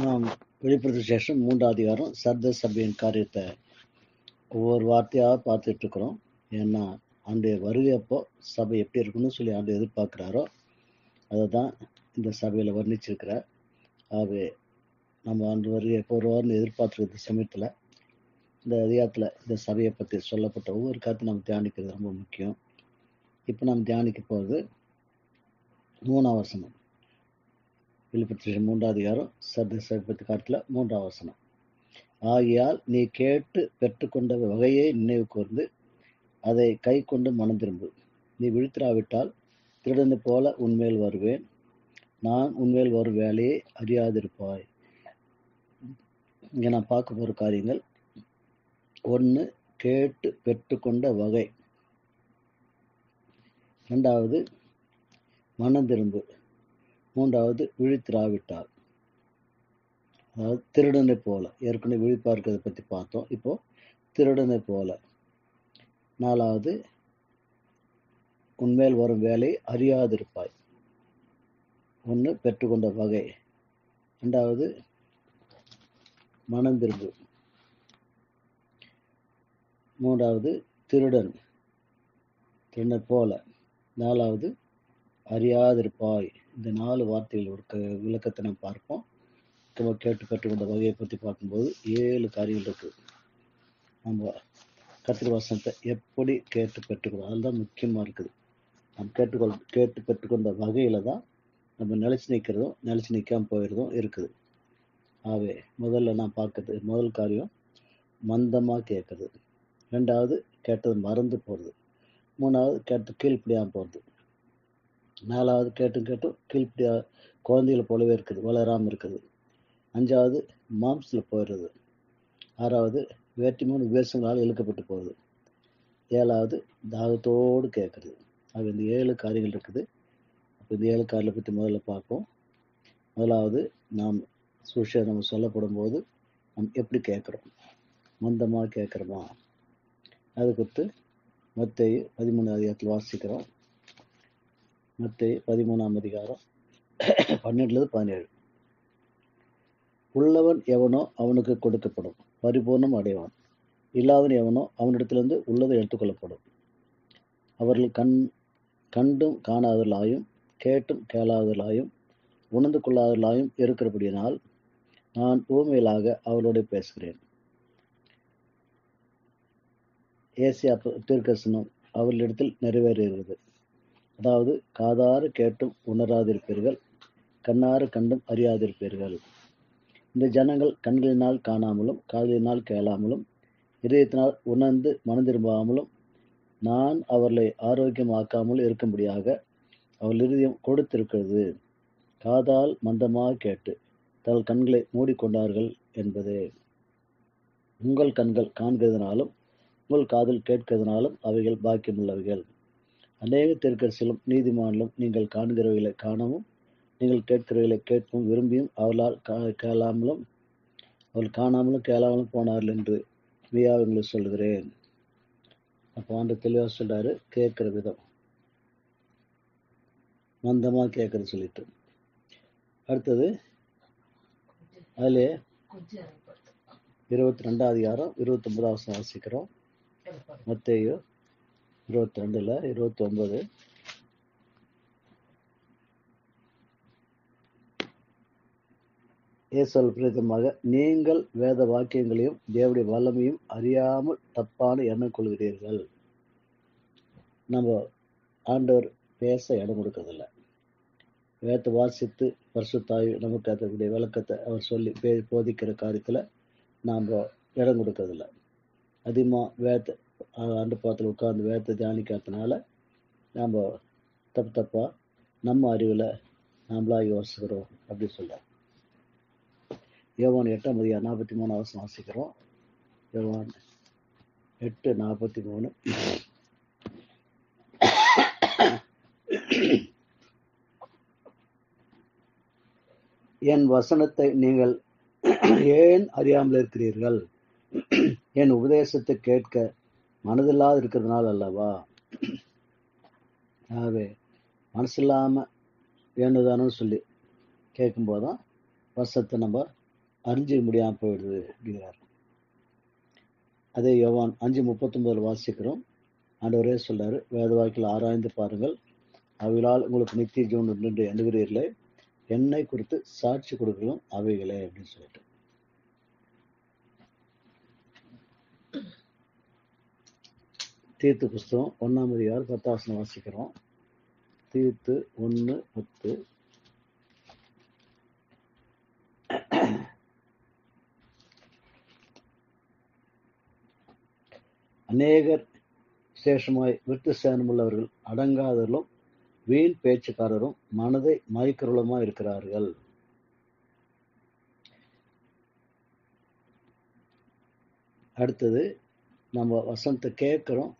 நாம் வெளிப்படுத்த சேஷம் 3ஆம் அதிகாரம் சர்த சபையின் காரியத்தை ஒவ்வொரு வார்த்தையாக பார்த்துட்டு இருக்கிறோம். ஏன்னா அந்த வருகை அப்போ சபை எப்படி இருக்குன்னு சொல்லி ஆண்டு எதிர்பார்க்குறாரோ அதை தான் இந்த சபையில் வர்ணிச்சிருக்கிறார். ஆகவே நம்ம ஆண்டு வருகை எப்போ வருவார்னு எதிர்பார்த்துருக்கிற சமயத்தில் இந்த அதிகாரத்தில் இந்த சபையை பற்றி சொல்லப்பட்ட ஒவ்வொரு காலத்தையும் நம்ம தியானிக்கிறது ரொம்ப முக்கியம். இப்போ நம்ம தியானிக்க போகிறது 3ஆம் வசனம். வெளிப்படுத்த 3ஆம் அதிகாரம் சர்த சபை பற்றி காலத்தில் 3ஆம் வசனம். ஆகையால் நீ கேட்டு பெற்றுக்கொண்ட வகையை நினைவு கூர்ந்து அதை கை கொண்டு மனம் திரும்பு. நீ விழித்திராவிட்டால் திருடனை போல உன்மேல் வருவேன். நான் உன்மேல் வரும் வேலையை அறியாதிருப்பாய். இங்கே நான் பார்க்க போகிற காரியங்கள், 1 கேட்டு பெற்றுக்கொண்ட வகை, 2வது மனம் திரும்பு, 3வது விழித்திராவிட்டால். அதாவது திருடனை போல, ஏற்கனவே விழிப்பார்க்கிறத பற்றி பார்த்தோம். இப்போ திருடனை போல. 4வது உன்மேல் வரும் வேலை அறியாதிருப்பாய். 1 பெற்றுக்கொண்ட வகை, 2வது மனம் திரும்பு, 3வது திருடனை போல, 4வது அறியாதிருப்பாய். இந்த 4 வார்த்தைகள் ஒரு விளக்கத்தை நம்ம பார்ப்போம். நம்ம கேட்டு பெற்றுக்கொண்ட வகையை பற்றி பார்க்கும்போது 7 காரியங்கள் இருக்குது. நம்ம கர்த்தர் வசனத்தை எப்படி கேட்டு பெற்றுக்கொள்ளும், அதுதான் முக்கியமாக இருக்குது. நம்ம கேட்டு பெற்றுக்கொண்ட வகையில் தான் நம்ம நிலச்சி நிற்கிறதும் நிலச்சி நிற்காமல் போயிடுறதும் இருக்குது. ஆகவே முதல்ல நான் பார்க்கறது, முதல் காரியம் மந்தமாக கேட்குறது, 2வது கேட்டது மறந்து போகிறது, 3வது கேட்டு கீழ்ப்படியாமல் போகிறது, 4வது கேட்டும் கீழ்ப்படியா குழந்தைகளை போலவே இருக்குது, வளராமல் இருக்குது, 5வது மாம்சத்தில் போயிடுறது, 6வது வேற்றுமையான உபதேசங்களால் இழுக்கப்பட்டு போகுது, 7வது தாகத்தோடு கேட்குறது. அது இந்த 7 காரியங்கள் இருக்குது. அப்போ இந்த 7 காரியங்களை பற்றி முதல்ல பார்ப்போம். முதலாவது, நாம் சுவிசேஷம் நம்ம சொல்லப்படும் போது நம்ம எப்படி கேட்குறோம், மந்தமாக கேட்குறோமா? அது குறித்து மத்தேயு 13ஆம் அதிகாரத்தில் வாசிக்கிறோம். மத்தேயு 13ஆம் அதிகாரம் 12-17. உள்ளவன் எவனோ அவனுக்கு கொடுக்கப்படும், பரிபூர்ணம் அடைவான். இல்லாதவன் எவனோ அவனிடத்திலிருந்து உள்ளதை எடுத்துக்கொள்ளப்படும். அவர்கள் கண்டும் காணாதவர்களாயும் கேட்டும் கேளாதவர்களாயும் உணர்ந்து கொள்ளாதவர்களாயும் இருக்கிறபடியினால் நான் ஊமையிலாக அவர்களோடு பேசுகிறேன். ஏசியா தீர்க்கதரிசனம் அவர்களிடத்தில் நிறைவேறுகிறது. அதாவது, காதார கேட்டும் உணராதிருப்பீர்கள், கண்ணார கண்டும் அறியாதிருப்பீர்கள். இந்த ஜனங்கள் கண்களினால் காணாமலும் காதலினால் கேளாமலும் இதயத்தினால் உணர்ந்து மனம் திரும்பாமலும் நான் அவர்களை ஆரோக்கியமாக்காமல் இருக்கும்படியாக அவள் இருதயம் கொடுத்திருக்கிறது. காதால் மந்தமாக கேட்டு தங்கள் கண்களை மூடிக்கொண்டார்கள் என்பதே. உங்கள் கண்கள் காண்கிறதுனாலும் உங்கள் காதில் கேட்கிறதுனாலும் அவைகள் பாக்கியமுள்ளவைகள். அநேக தீர்க்கதரிசிகளும் நீதிமான்களும் நீங்கள் காண்கிறவைகளை காணவும் நீங்கள் கேட்கிறவைகளை கேட்கவும் விரும்பியும் அவர்களால் அவர்கள் காணாமலும் கேளாமலும் போனார்கள் என்று மெய்யாக உங்களுக்கு சொல்கிறேன். அப்போ ஆண்டு தெளிவாக சொல்றாரு, கேட்கிற விதம் மந்தமாக கேட்கறது சொல்லிட்டு. அடுத்தது அதிலே 22ஆம் அதிகாரம் 29 வாசிக்கிறோம். மத்தேயு 22 29. இயேசு பிரதமாக, நீங்கள் வேத வாக்கியங்களையும் தேவனுடைய வல்லமையும் அறியாமல் தப்பான எண்ணம் கொள்கிறீர்கள். நம்ம ஆண்டவர் பேச இடம் கொடுக்கறதில்ல. வேதத்தை வாசித்து பரிசுத்தாய் நமக்கு அதனுடைய விளக்கத்தை அவர் சொல்லி போதிக்கிற காரியத்தில் நாம் இடம் கொடுக்கறதில்ல. அதிகமாக வேதத்தை ஆண்டு பாத்தில் உட்கார்ந்து வேதத்தை தியானிக்கிறதுனால நாம் தப்பாக நம்ம அறிவில் நம்மளா யோசிக்கிறோம் அப்படி சொல்கிறோம். யோவான் 8ஆம் அதிகாரம் 43 வாசிக்கிறோம். யோவான் 8:43. என் வசனத்தை நீங்கள் ஏன் அறியாமல் இருக்கிறீர்கள்? என் உபதேசத்தை கேட்க மனதில்லாது இருக்கிறதுனால அல்லவா? ஆகவே மனசில்லாமல் வேணுதானு சொல்லி கேட்கும்போது தான் வசத்தை நம்ம அறிஞ்சிக்க முடியாமல் போயிடுது அப்படிங்கிறார். அதே யோவான் 5:39 வாசிக்கிறோம். ஆண்டவரே சொல்றாரு, வேத வாக்கில் ஆராய்ந்து பாருங்கள், அவைகளால் உங்களுக்கு நித்திய ஜீவன் உண்டு என்று எண்ணுகிறீர்களே, என்னை குறித்து சாட்சி கொடுக்கலும் அவைகளே அப்படின்னு சொல்லிட்டு. தீர்த்து புஸ்தகம் 1:10 வாசிக்கிறோம். தீர்த்து 1:10. அநேகர் விசேஷமாய் விருத்த சேனமுள்ளவர்கள் அடங்காதவர்களும் வீண் பேச்சுக்காரரும் மனதை மயக்கிறவளுமா இருக்கிறார்கள். அடுத்தது, நம்ம வசனத்தை கேட்குறோம்,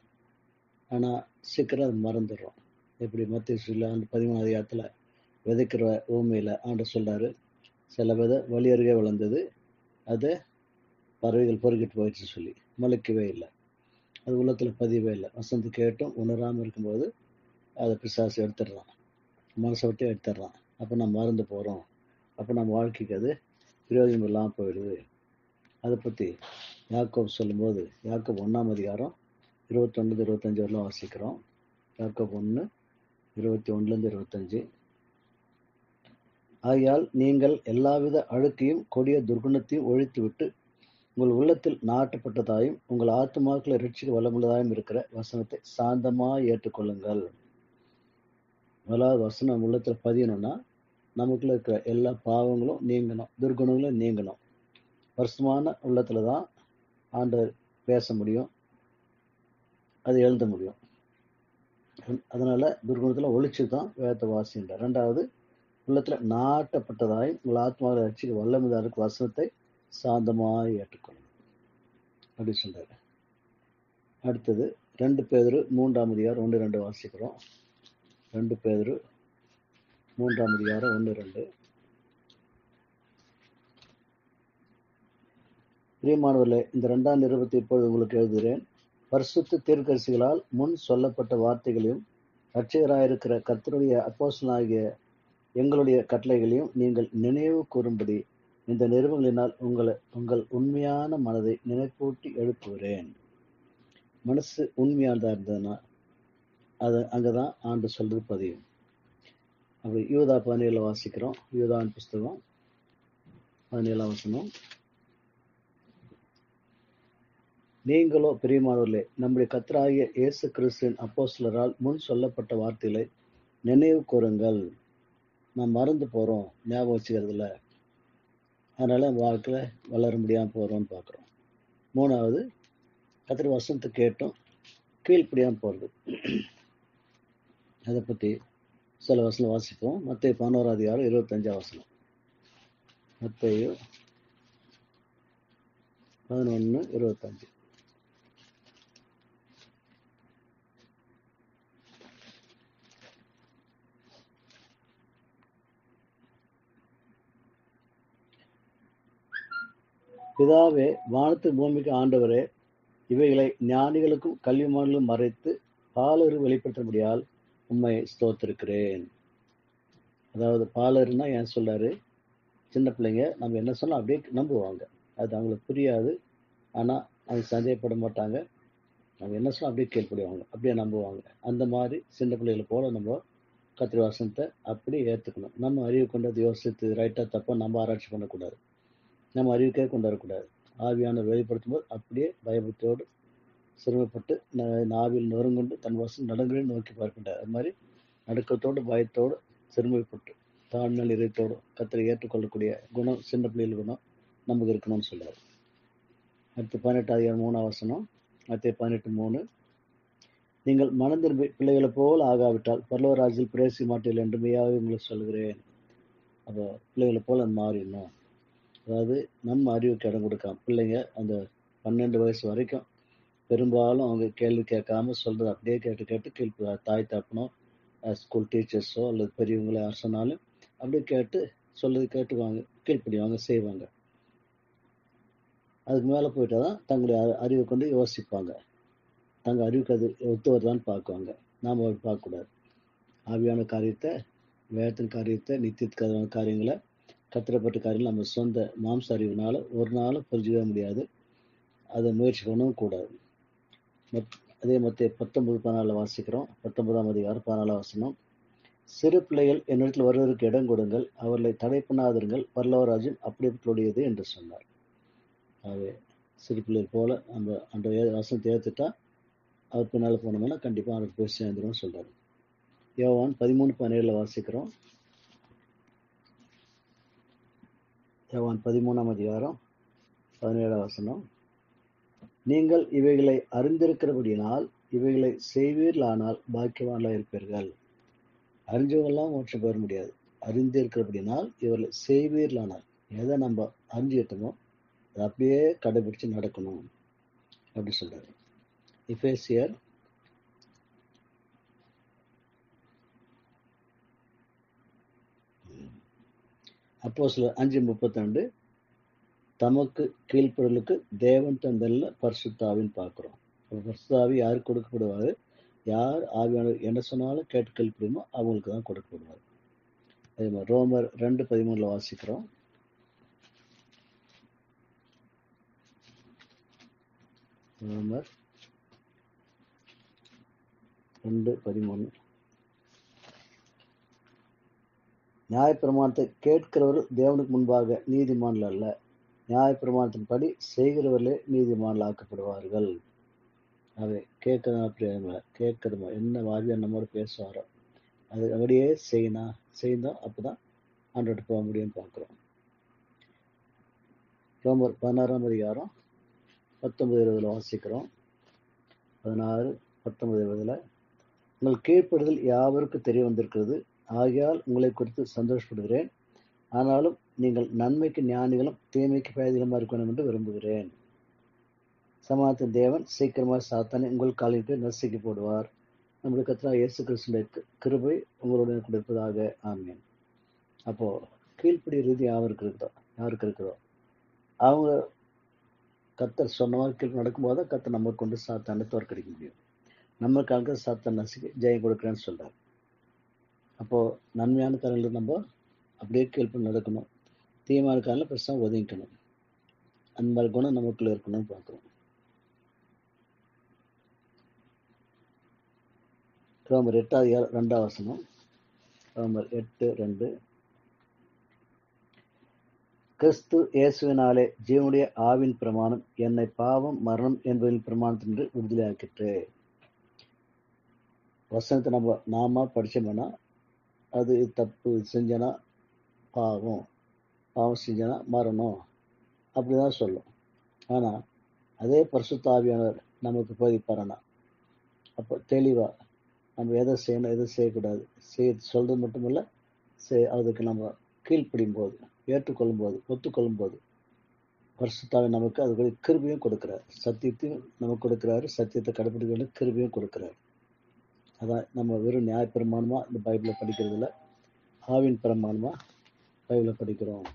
ஆனால் சீக்கிரம் அதை மறந்துடுறோம். எப்படி மத்தேயு 13 விதைக்கிற ஊமையில் ஆண்டவர் சொல்றாரு, சில விதை வழி அருகே வளர்ந்தது, அதை பறவைகள் பொறுக்கிட்டு போயிடுச்சு சொல்லி முளைக்கவே இல்லை, அது உள்ளத்தில் பதியவே இல்லை. வசனத்தை கேட்டும் உணராமல் இருக்கும்போது அதை பிசாசு எடுத்துடுறான், மனசை விட்டு எடுத்துடுறான். அப்போ நம்ம மறந்து போகிறோம், அப்போ நம்ம வாழ்க்கைக்கு அது பிரயோஜனம் இல்லாமல் போயிடுது. அதை பற்றி யாக்கோபு சொல்லும்போது, யாக்கோபு 1:21-25 வரலாம் வாசிக்கிறோம். யாக்கோபு 1:21-25. ஆகையால் நீங்கள் எல்லாவித அழுக்கையும் கொடிய துர்குணத்தையும் ஒழித்துவிட்டு உங்கள் உள்ளத்தில் நாட்டப்பட்டதாயும் உங்கள் ஆத்துமாக்களை ரட்சிக்க வல்லமுள்ளதாயும் இருக்கிற வசனத்தை சாந்தமாக ஏற்றுக்கொள்ளுங்கள். முதலாவது வசனம் உள்ளத்தில் பதியணும்னா நமக்குள்ள இருக்கிற எல்லா பாவங்களும் நீங்கணும், துர்குணங்களும் நீங்கணும். வருஷமான உள்ளத்துல தான் ஆண்டவர் பேச முடியும், அது எழுத முடியும். அதனால துர்குணத்துல ஒழிச்சு தான் வேதத்தை வாசிக்கின்றார். ரெண்டாவது, உள்ளத்துல நாட்டப்பட்டதாயும் உங்கள் ஆத்மாவை ரட்சிக்க வல்லமுள்ளதாருக்கு வசனத்தை சாந்தமாக ஏற்றுக்கொள்ளும் அப்படி சொல்றாரு. அடுத்தது 2 பேதுரு 3:1-2 வாசிக்கிறோம். 2 பேதுரு 3:1-2. பிரியமானவர்களே, இந்த 2ஆம் நிருபத்தை இப்பொழுது உங்களுக்கு எழுதுகிறேன். பரிசுத்த தீர்க்கதரிசிகளால் முன் சொல்லப்பட்ட வார்த்தைகளையும் இரட்சகராயிருக்கிற கர்த்தருடைய அப்போஸ்தலனாகிய எங்களுடைய கட்டளைகளையும் நீங்கள் நினைவு கூறும்படி இந்த நிருபங்களினால் உங்கள் உண்மையான மனதை நினைப்பூட்டி எழுப்புகிறேன். மனசு உண்மையானதா இருந்ததுன்னா அது அங்கதான் ஆண்டு சொல்றது பதியும். அப்படி யூதா 17 வாசிக்கிறோம். யூதாவின் புஸ்தகம் 17 வசனம். நீங்களோ பிரியமானவர்களே, நம்முடைய கர்த்தராகிய இயேசு கிறிஸ்துவின் அப்போஸ்தலரால் முன் சொல்லப்பட்ட வார்த்தைகளை நினைவு கூறுங்கள். நாம் மறந்து போறோம், ஞாபகம் வச்சுக்கிறதுல, அதனால வாழ்க்கையில வளர முடியாம போறோம்னு பார்க்குறோம். 3வது, கர்த்தர் வசனத்தை கேட்டும் கீழ்ப்படியாம போறது. அதை பத்தி சில வசனம் வாசிப்போம். மத்தேயு 11:25. மத்தேயு 11:25. பிதாவே, வானத்து பூமிக்கு ஆண்டவரே, இவைகளை ஞானிகளுக்கும் கல்விமான்களும் மறைத்து பாலரு வெளிப்படுத்தும்படியால் உம்மை ஸ்தோத்திருக்கிறேன். அதாவது பாலருன்னா ஏன் சொல்றாரு, சின்ன பிள்ளைங்க நம்ம என்ன சொன்னா அப்படியே நம்புவாங்க, அது அவங்களுக்கு புரியாது, ஆனா அது சந்தேகப்பட மாட்டாங்க, நம்ம என்ன சொன்னா அப்படியே கேள்விப்படுவாங்க, அப்படியே நம்புவாங்க. அந்த மாதிரி சின்ன பிள்ளைகளை போல நம்ம கர்த்தர் வசனத்தை அப்படியே ஏற்றுக்கணும். நம்ம அறிவு கொண்டு அதை யோசித்து ரைட்டா தப்பா நம்ம ஆராய்ச்சி பண்ணக்கூடாது, நம்ம அறிவுக்கே கொண்டு வரக்கூடாது. ஆவியானவர் வெளிப்படுத்தும் போது அப்படியே பயபக்தியோடு சிரமப்பட்டு ஆவியில் நொறுங்குண்டு தன் வசம் நடங்குன்னு நோக்கி பார்க்கின்றார். அது மாதிரி நடுக்கத்தோடு பயத்தோடு சிறுமைப்பட்டு தாழ்மையான இதயத்தோடு கர்த்தரை ஏற்றுக்கொள்ளக்கூடிய குணம், சின்ன பிள்ளைகள் குணம் நமக்கு இருக்கணும்னு சொல்றாரு. அடுத்து 18:3 மத்தேயு 18:3. நீங்கள் மனம் திரும்பி பிள்ளைகளை போல் ஆகாவிட்டால் பரலோக ராஜ்யத்தில் பிரவேசிக்க மாட்டீர்கள் என்று மெய்யாகவே உங்களுக்கு சொல்கிறேன். அப்போ பிள்ளைகளை போல மாறிடணும். அதாவது நம்ம அறிவுக்கு இடம் கொடுக்காம பிள்ளைங்க அந்த 12 வயசு வரைக்கும் பெரும்பாலும் அவங்க கேள்வி கேட்காம சொல்றது அப்படியே கேட்டு கேட்டு தாய் தப்பனோ ஸ்கூல் டீச்சர்ஸோ அல்லது பெரியவங்களோ யார் சொன்னாலும் அப்படியே கேட்டு சொல்றது கேட்டுக்குவாங்க, கீழ்ப்படிவாங்க, செய்வாங்க. அதுக்கு மேலே போயிட்டா தான் தங்களுடைய அறிவை கொண்டு யோசிப்பாங்க, தங்கள் அறிவுக்கு அது ஒத்து வருதான்னு பார்க்குவாங்க. நாம் அப்படி பார்க்கக்கூடாது. ஆவியான காரியத்தை, வேதத்தின் காரியத்தை, நித்தியத்துக்கான காரியங்களை கத்தரை பற்றி காரியங்கள் நம்ம சொந்த மாம்ச அறிவுனால ஒரு நாளும் புரிஞ்சுக்கவே முடியாது. அதை முயற்சி பண்ணவும் கூடாது. அதே மத்திய 19:14 வாசிக்கிறோம். 19ஆம் அதிகாரம் 14 வசனம். சிறு பிள்ளைகள் என்னிடத்தில் வருவதற்கு இடம் கொடுங்கள், அவர்களை தடை பண்ணாதிருங்கள், பரலோகராஜ்யம் அப்படிப்பட்டுடையது என்று சொன்னார். ஆகவே சிறு பிள்ளைகள் போல நம்ம அந்த வசனத்தை ஏற்றுட்டா அவர் பின்னால் போனோம்னா கண்டிப்பாக அவருக்கு போய் சேர்ந்துடும் சொல்றாரு. யோவான் 13:17 வாசிக்கிறோம். யோவான் 13ஆம் அதிகாரம் 17 வசனம். நீங்கள் இவைகளை அறிந்திருக்கிறபடியினால் இவைகளை செய்வீர்களானால் பாக்கியவான்களாக இருப்பீர்கள். அறிஞ்சவங்கெல்லாம் மோட்சம் பெற முடியாது. அறிந்திருக்கிறபடினால் இவர்களை செய்வீர்களானால், எதை நம்ம அறிஞ்சுக்கிட்டோமோ அதை அப்படியே கடைபிடிச்சு நடக்கணும் அப்படி சொல்றாரு. எபேசியர் அப்போஸ்தலர் 5:32 தமக்கு கீழ்ப்படலுக்கு தேவன் தந்தல்ல பரிசுத்தாவின்னு பார்க்கிறோம். பரிசுத்தாவி யாருக்கு கொடுக்கப்படுவாரு? யார் ஆவியானவர் என்ன சொன்னாலும் கேட்டு கீழ்ப்படியுமோ அவங்களுக்கு தான் கொடுக்கப்படுவார். அதே மாதிரி ரோமர் 2:13 வாசிக்கிறோம். ரோமர் 2:13 நியாயப்பிரமாணத்தை கேட்கிறவர்கள் தேவனுக்கு முன்பாக நீதிமான்கள் அல்ல, நியாயப்பிரமாணத்தின்படி செய்கிறவர்களே நீதிமான்கள் ஆக்கப்படுவார்கள். அவை கேட்கறதுமா என்ன வாதியார் நம்மோடு பேசுவாரோ அது அப்படியே செய்யணும். அப்பதான் ஆண்டோட போக முடியும்னு பார்க்கிறோம். ரோமர் 16ஆம் அதிகாரம் 19-20 வாசிக்கிறோம். 16-19-20 உங்கள் கீழ்ப்படுதல் யாவருக்கும் தெரிய வந்திருக்கிறது, ஆகையால் உங்களை குறித்து சந்தோஷப்படுகிறேன். ஆனாலும் நீங்கள் நன்மைக்கு ஞானிகளும் தீமைக்கு பேதிகளுமா இருக்க வேண்டும் என்று விரும்புகிறேன். சமாதானத்தின் தேவன் சீக்கிரமாக சாத்தானை உங்கள் காலிட்டு நசுக்கி போடுவார். நம்முடைய கர்த்தராகிய இயேசு கிறிஸ்துவின் கிருபை உங்களுடன் கொடுப்பதாக. ஆமென். அப்போ கீழ்ப்படி ரீதி யாருக்கு இருக்கிறதோ அவங்க கர்த்தர் சொன்ன மாதிரி கீழ் நடக்கும்போது தான் கர்த்தர் நம்ம கொண்டு சாத்தானை தோற்கடிக்க முடியும். நமக்காக சாத்தான் நசுக்கி ஜெயம் கொடுக்குறேன்னு சொல்றார். அப்போ நன்மையான காரியங்கள் நம்ம அப்படியே கீழ்ப்படி நடக்கணும், தீயமான காரில் பெருசாக ஒதுங்கிக்கணும். அந்த மாதிரி குணம் நமக்குள்ள இருக்கணும்னு பார்க்குறோம். ரோமர் 8:2 வசனம். ரோமர் 8:2 கிறிஸ்து இயேசுவினாலே ஜீவனுடைய ஆவின் பிரமாணம் என்னை பாவம் மரணம் என்பதின் பிரமாணத்தின்று விடுதலையாக்கிட்டு. வசனத்தை நாம படிச்சோம்னா அது தப்பு செஞ்சனா பாவம் செஞ்சனா மரணம் அப்படிதான் சொல்லும். ஆனா அதே பரிசுத்த ஆவியானவர் நமக்கு போதிப்பாரனா அப்போ தெளிவா நம்ம எதை செய்யணும் எதை செய்யக்கூடாது சொல்றது மட்டுமல்ல, அதுக்கு நம்ம கீழ்ப்படியும் போது, ஏற்றுக்கொள்ளும் போது, ஒத்துக்கொள்ளும் போது பரிசுத்தாவி நமக்கு அதுக்கு கிருபையும் கொடுக்கிறார். சத்தியத்தையும் நமக்கு கொடுக்கிறாரு, சத்தியத்தை கடைபிடிக்க வேண்டிய கிருபையும் கொடுக்கிறார். அதான் நம்ம வெறும் நியாய பிரமாணமா இந்த பைபிளை படிக்கிறதுல ஆவின் பிரமாணமா பைபிளை படிக்கிறோம்.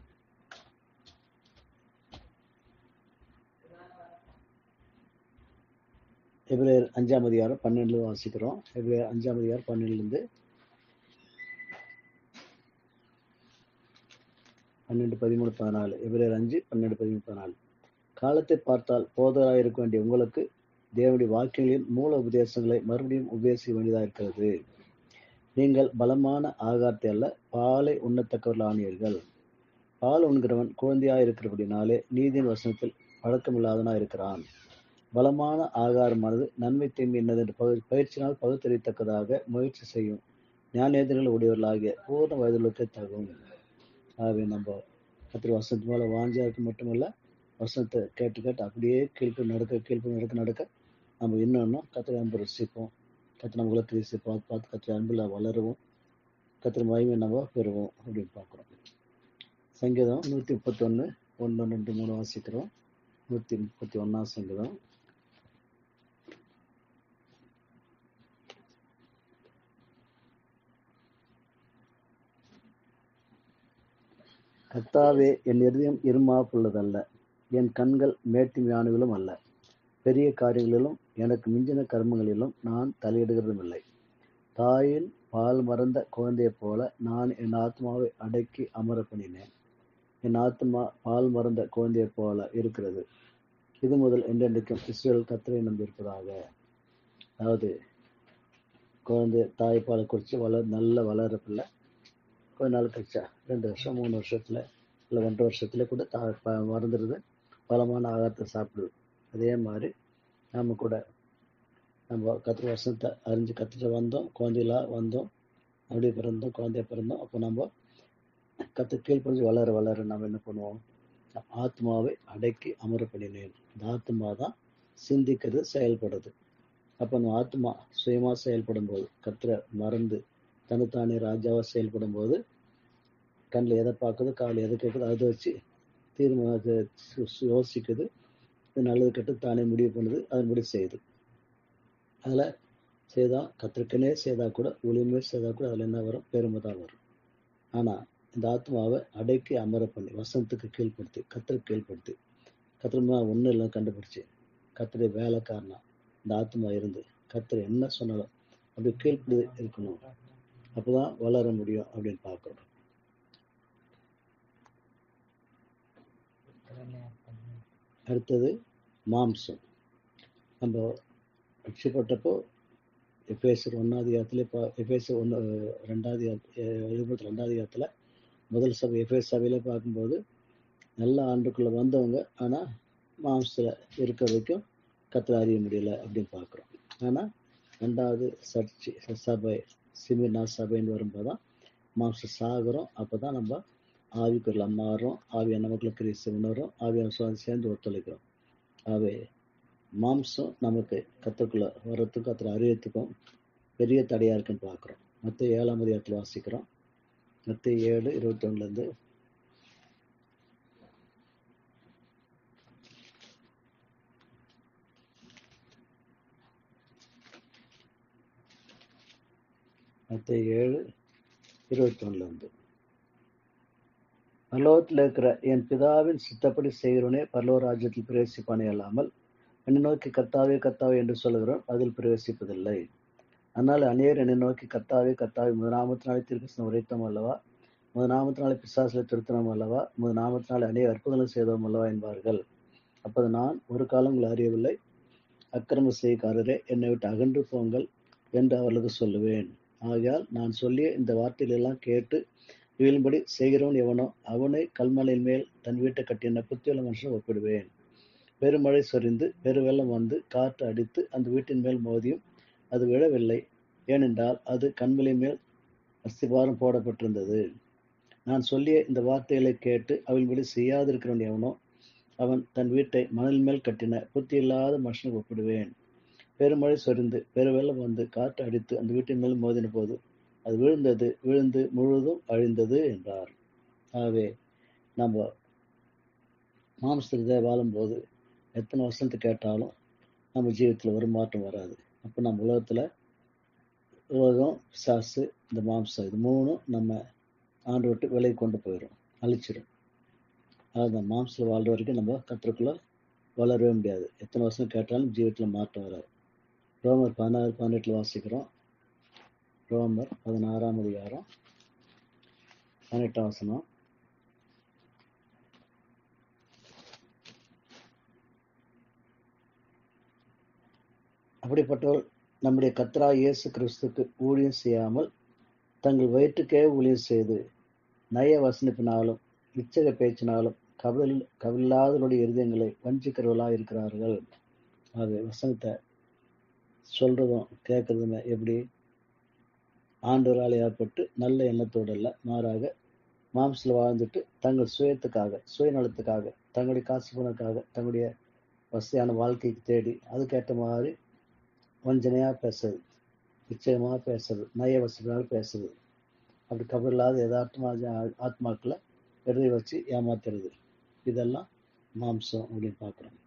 எபிரேயர் 5ஆம் அதிகாரம் 12 வாசிக்கிறோம். எபிரேயர் 5ஆம் அதிகாரம் 12 13, 14. எபிரேயர் 5, 12, 13, 14. காலத்தை பார்த்தால் போதராக இருக்க வேண்டிய உங்களுக்கு தேவனுடைய வாக்கியங்களின் மூல உபதேசங்களை மறுபடியும் உபதேசிக்க வேண்டியதாக இருக்கிறது. நீங்கள் பலமான ஆகாரத்தை அல்ல பாலை உண்ணத்தக்கவர்கள் ஆனீர்கள். பால் உண்கிறவன் குழந்தையாக இருக்கிறபடினாலே நீதியின் வசனத்தில் பழக்கமில்லாதவனாக இருக்கிறான். பலமான ஆகாரமானது நன்மை தீமை என்னது என்று பயிற்சினால் பகுத்தறியத்தக்கதாக முயற்சி செய்யும் ஞானேந்திரங்கள் உடையவர்களாகிய பூர்ண வயதுகளுக்கு தகும். ஆகவே நம்ம கத்திரி வசனத்து மேல வாஞ்சா இருக்க மட்டுமல்ல, வசனத்தை கேட்டு அப்படியே கீழ்ப்பு நடக்க நம்ம இன்னொன்னும் கத்திரி அன்பு ரசிப்போம். கத்திரி நம்ம உலகத்தை பார்த்து கத்திரி அன்புல வளருவோம், கத்திரி மகிமை நம்ம பெறுவோம் அப்படின்னு பார்க்குறோம். சங்கீதம் 131 1, 2, 3 வாசிக்கிறோம். 131ஆம் சங்கீதம். கர்த்தாவே, என் இருதயம் இருமாப்புள்ளதல்ல, என் கண்கள் மேட்டிமையானவிலும் அல்ல. பெரிய காரியங்களிலும் எனக்கு மிஞ்சின கர்மங்களிலும் நான் தலையிடுகிறதும் இல்லை. தாயின் பால் மறந்த குழந்தையைப் போல நான் என் ஆத்மாவை அடக்கி அமர பண்ணினேன். என் ஆத்மா பால் மறந்த குழந்தையை போல இருக்கிறது. இது முதல் என்றென்றைக்கும் இஸ்ரேல் கர்த்தரை நம்பியிருப்பதாக. அதாவது குழந்தை தாய்ப்பாலை குடிச்சு நல்ல வளர பிள்ளை கொஞ்ச நாள் கழிச்சா 2 வருஷம் 3 வருஷத்துல இல்லை 1.5 வருஷத்துல கூட மறந்துடுது, பலமான ஆகாரத்தை சாப்பிடுது. அதே மாதிரி நாம கூட நம்ம கத்திர வருஷத்தை அறிஞ்சு கத்துட்டு வந்தோம், குழந்தைகளா வந்தோம், அப்படியே பிறந்தோம், குழந்தைய பிறந்தோம். அப்போ நம்ம கத்து கீழ்ப்படிஞ்சு வளர வளர நம்ம என்ன பண்ணுவோம், ஆத்மாவை அடக்கி அமர பண்ணினேன். இந்த ஆத்மா தான் சிந்திக்கிறது, செயல்படுறது. அப்போ நம்ம ஆத்மா சுயமா செயல்படும் போது, கத்திர மறந்து தனித்தானே ராஜாவா செயல்படும் போது, கண்ணில் எதை பார்க்குது, காலில் எதை கேட்குது, அதை வச்சு தீர்மானத்தை யோசிக்குது. இது நல்லது கெட்டு தானே முடிவு பண்ணுது, அது முடிவு செய்யுது. அதில் செய்தால் கத்திரிக்கனே செய்தால் கூட, ஒளியுமே செய்தால் கூட அதில் என்ன வரும், பெருமை தான் வரும். ஆனால் இந்த ஆத்மாவை அடக்கி அமர பண்ணி வசனத்துக்கு கீழ்படுத்தி கத்திரிக்கு கீழ்படுத்தி கத்திரமா ஒன்றும் இல்லை கண்டுபிடிச்சி கத்திரை வேலைக்காரனா இந்த ஆத்மா இருந்து கத்திரை என்ன சொன்னாலும் அப்படி கீழ்ப்படி இருக்கணும். அப்போதான் வளர முடியும் அப்படின்னு பார்க்குறோம். அடுத்தது மாம்சம். நம்ம ரட்சிப்பட்டப்போ எபேசியர் 1ஆம் அதிகாரத்திலே எபேசியர் 2ஆம் அதிகாரத்தில் முதல் சபை எபேசு சபையில பார்க்கும்போது நல்ல ஆண்டுக்குள்ள வந்தவங்க, ஆனால் மாம்சத்தில் இருக்க வரைக்கும் கர்த்தரை அறிய முடியல அப்படின்னு பார்க்குறோம். ஆனால் 2வது சபை சிமிர்னா சபைன்னு வரும்போது தான் மாம்சம் சாகுறோம். அப்போ தான் நம்ம ஆவிக்குள்ள மாறுறோம், ஆவியான நமக்குள்ள கிறிஸ்து உணர்றோம், ஆவியான சேர்ந்து ஒத்துழைக்கிறோம். ஆகவே மாம்சம் நமக்கு கர்த்தருக்குள்ள வர்றதுக்கும் கர்த்தரை அறியத்துக்கும் பெரிய தடையா இருக்குன்னு பார்க்குறோம். மத்தேயு 7ஆம் அதிகாரத்தில் வாசிக்கிறோம். மத்தேயு 7:21 மத்தேயு 7:21 பரலோகத்தில் இருக்கிற என் பிதாவின் சித்தப்படி செய்கிறவனே பரலோக ராஜ்யத்தில் பிரவேசிப்பானே அல்லாமல் என்னை நோக்கி கர்த்தாவே கர்த்தாவே என்று சொல்லுகிறோம் அதில் பிரவேசிப்பதில்லை. அதனால அநேகர் என்னை நோக்கி கர்த்தாவே கர்த்தாவே முதநாமத்தினாலே தீர்க்கதரிசனம் உரைத்தோம் அல்லவா, முதநாமத்தினாலே பிசாசுகளை திருத்தினோம் அல்லவா, முதநாமத்தினாலே அநேக அற்புதங்களை செய்தோம் அல்லவா என்பார்கள். அப்போது நான் ஒரு காலம் உங்களை அறியவில்லை, அக்கிரம செய்காரரே என்னை விட்டு அகன்று போங்கள் என்று அவர்களுக்கு சொல்லுவேன். ஆகையால் நான் சொல்லிய இந்த வார்த்தைகளெல்லாம் கேட்டு இவளின்படி செய்கிறவன் எவனோ அவனை கல்மலையின் மேல் தன் வீட்டை கட்டின புத்தியுள்ள மனுஷன் ஒப்பிடுவேன். பெருமழை சொரிந்து பெருவெள்ளம் வந்து காற்று அடித்து அந்த வீட்டின் மேல் மோதியும் அது விழவில்லை, ஏனென்றால் அது கண்மலை மேல் அஸ்திபாரம் போடப்பட்டிருந்தது. நான் சொல்லிய இந்த வார்த்தைகளை கேட்டு அவளின்படி செய்யாதிருக்கிறவன் எவனோ அவன் தன் வீட்டை மணல் மேல் கட்டின புத்தி இல்லாத மனுஷனுக்கு ஒப்பிடுவேன். பெருமழை சொரிந்து பெருவெள்ளம் வந்து காற்று அடித்து அந்த வீட்டின் மேல் மோதின போது அது விழுந்து முழுவதும் அழிந்தது என்றார். ஆகவே நம்ம மாம்சத்தில் வாழும்போது எத்தனை வசனத்தை கேட்டாலும் நம்ம ஜீவிதத்தில் ஒரு மாற்றம் வராது. அப்போ நம்ம உலகம் பிசாசு இந்த மாம்சம் இது மூணும் நம்ம ஆண்டு விட்டு விலை கொண்டு போயிடும், அழிச்சிடும். அந்த மாம்சத்தில் வாழ்ற வரைக்கும் நம்ம கர்த்தருக்குள்ள வளரவே முடியாது. எத்தனை வருஷம் கேட்டாலும் ஜீவிதத்தில் மாற்றம் வராது. ரோமர் 16:18 வாசிக்கிறோம். ரோமர் 16ஆம் அதிகாரம் 18ஆம் வசனம். அப்படிப்பட்டவர் நம்முடைய கர்த்தராகிய இயேசு கிறிஸ்துக்கு ஊழியம் செய்யாமல் தங்கள் வயிற்றுக்கே ஊழியம் செய்து நய வசனிப்பினாலும் இச்சக பேச்சினாலும் கவில்லாதவருடைய இருதயங்களை வஞ்சிக்கிறவர்களாக இருக்கிறார்கள். அது வசனத்தை சொல்றதும் கேட்கறதுமே எப்படி ஆண்டவரால் ஏற்பட்டு நல்ல எண்ணத்தோடு அல்ல, மாறாக மாம்சத்தில் வாழ்ந்துட்டு தங்கள் சுயநலத்துக்காக தங்களுடைய காசு பணத்துக்காக தங்களுடைய வசதியான வாழ்க்கைக்கு தேடி அதுக்கேற்ற மாதிரி வஞ்சனையாக பேசுறது, நிச்சயமாக பேசுறது, நய வசதியாக பேசுறது, அப்படி கபரில்லாத யதார்த்தமாக ஆத்மாக்களை எழுதி வச்சு ஏமாத்துறது, இதெல்லாம் மாம்சம் அப்படின்னு பார்க்குறோம்.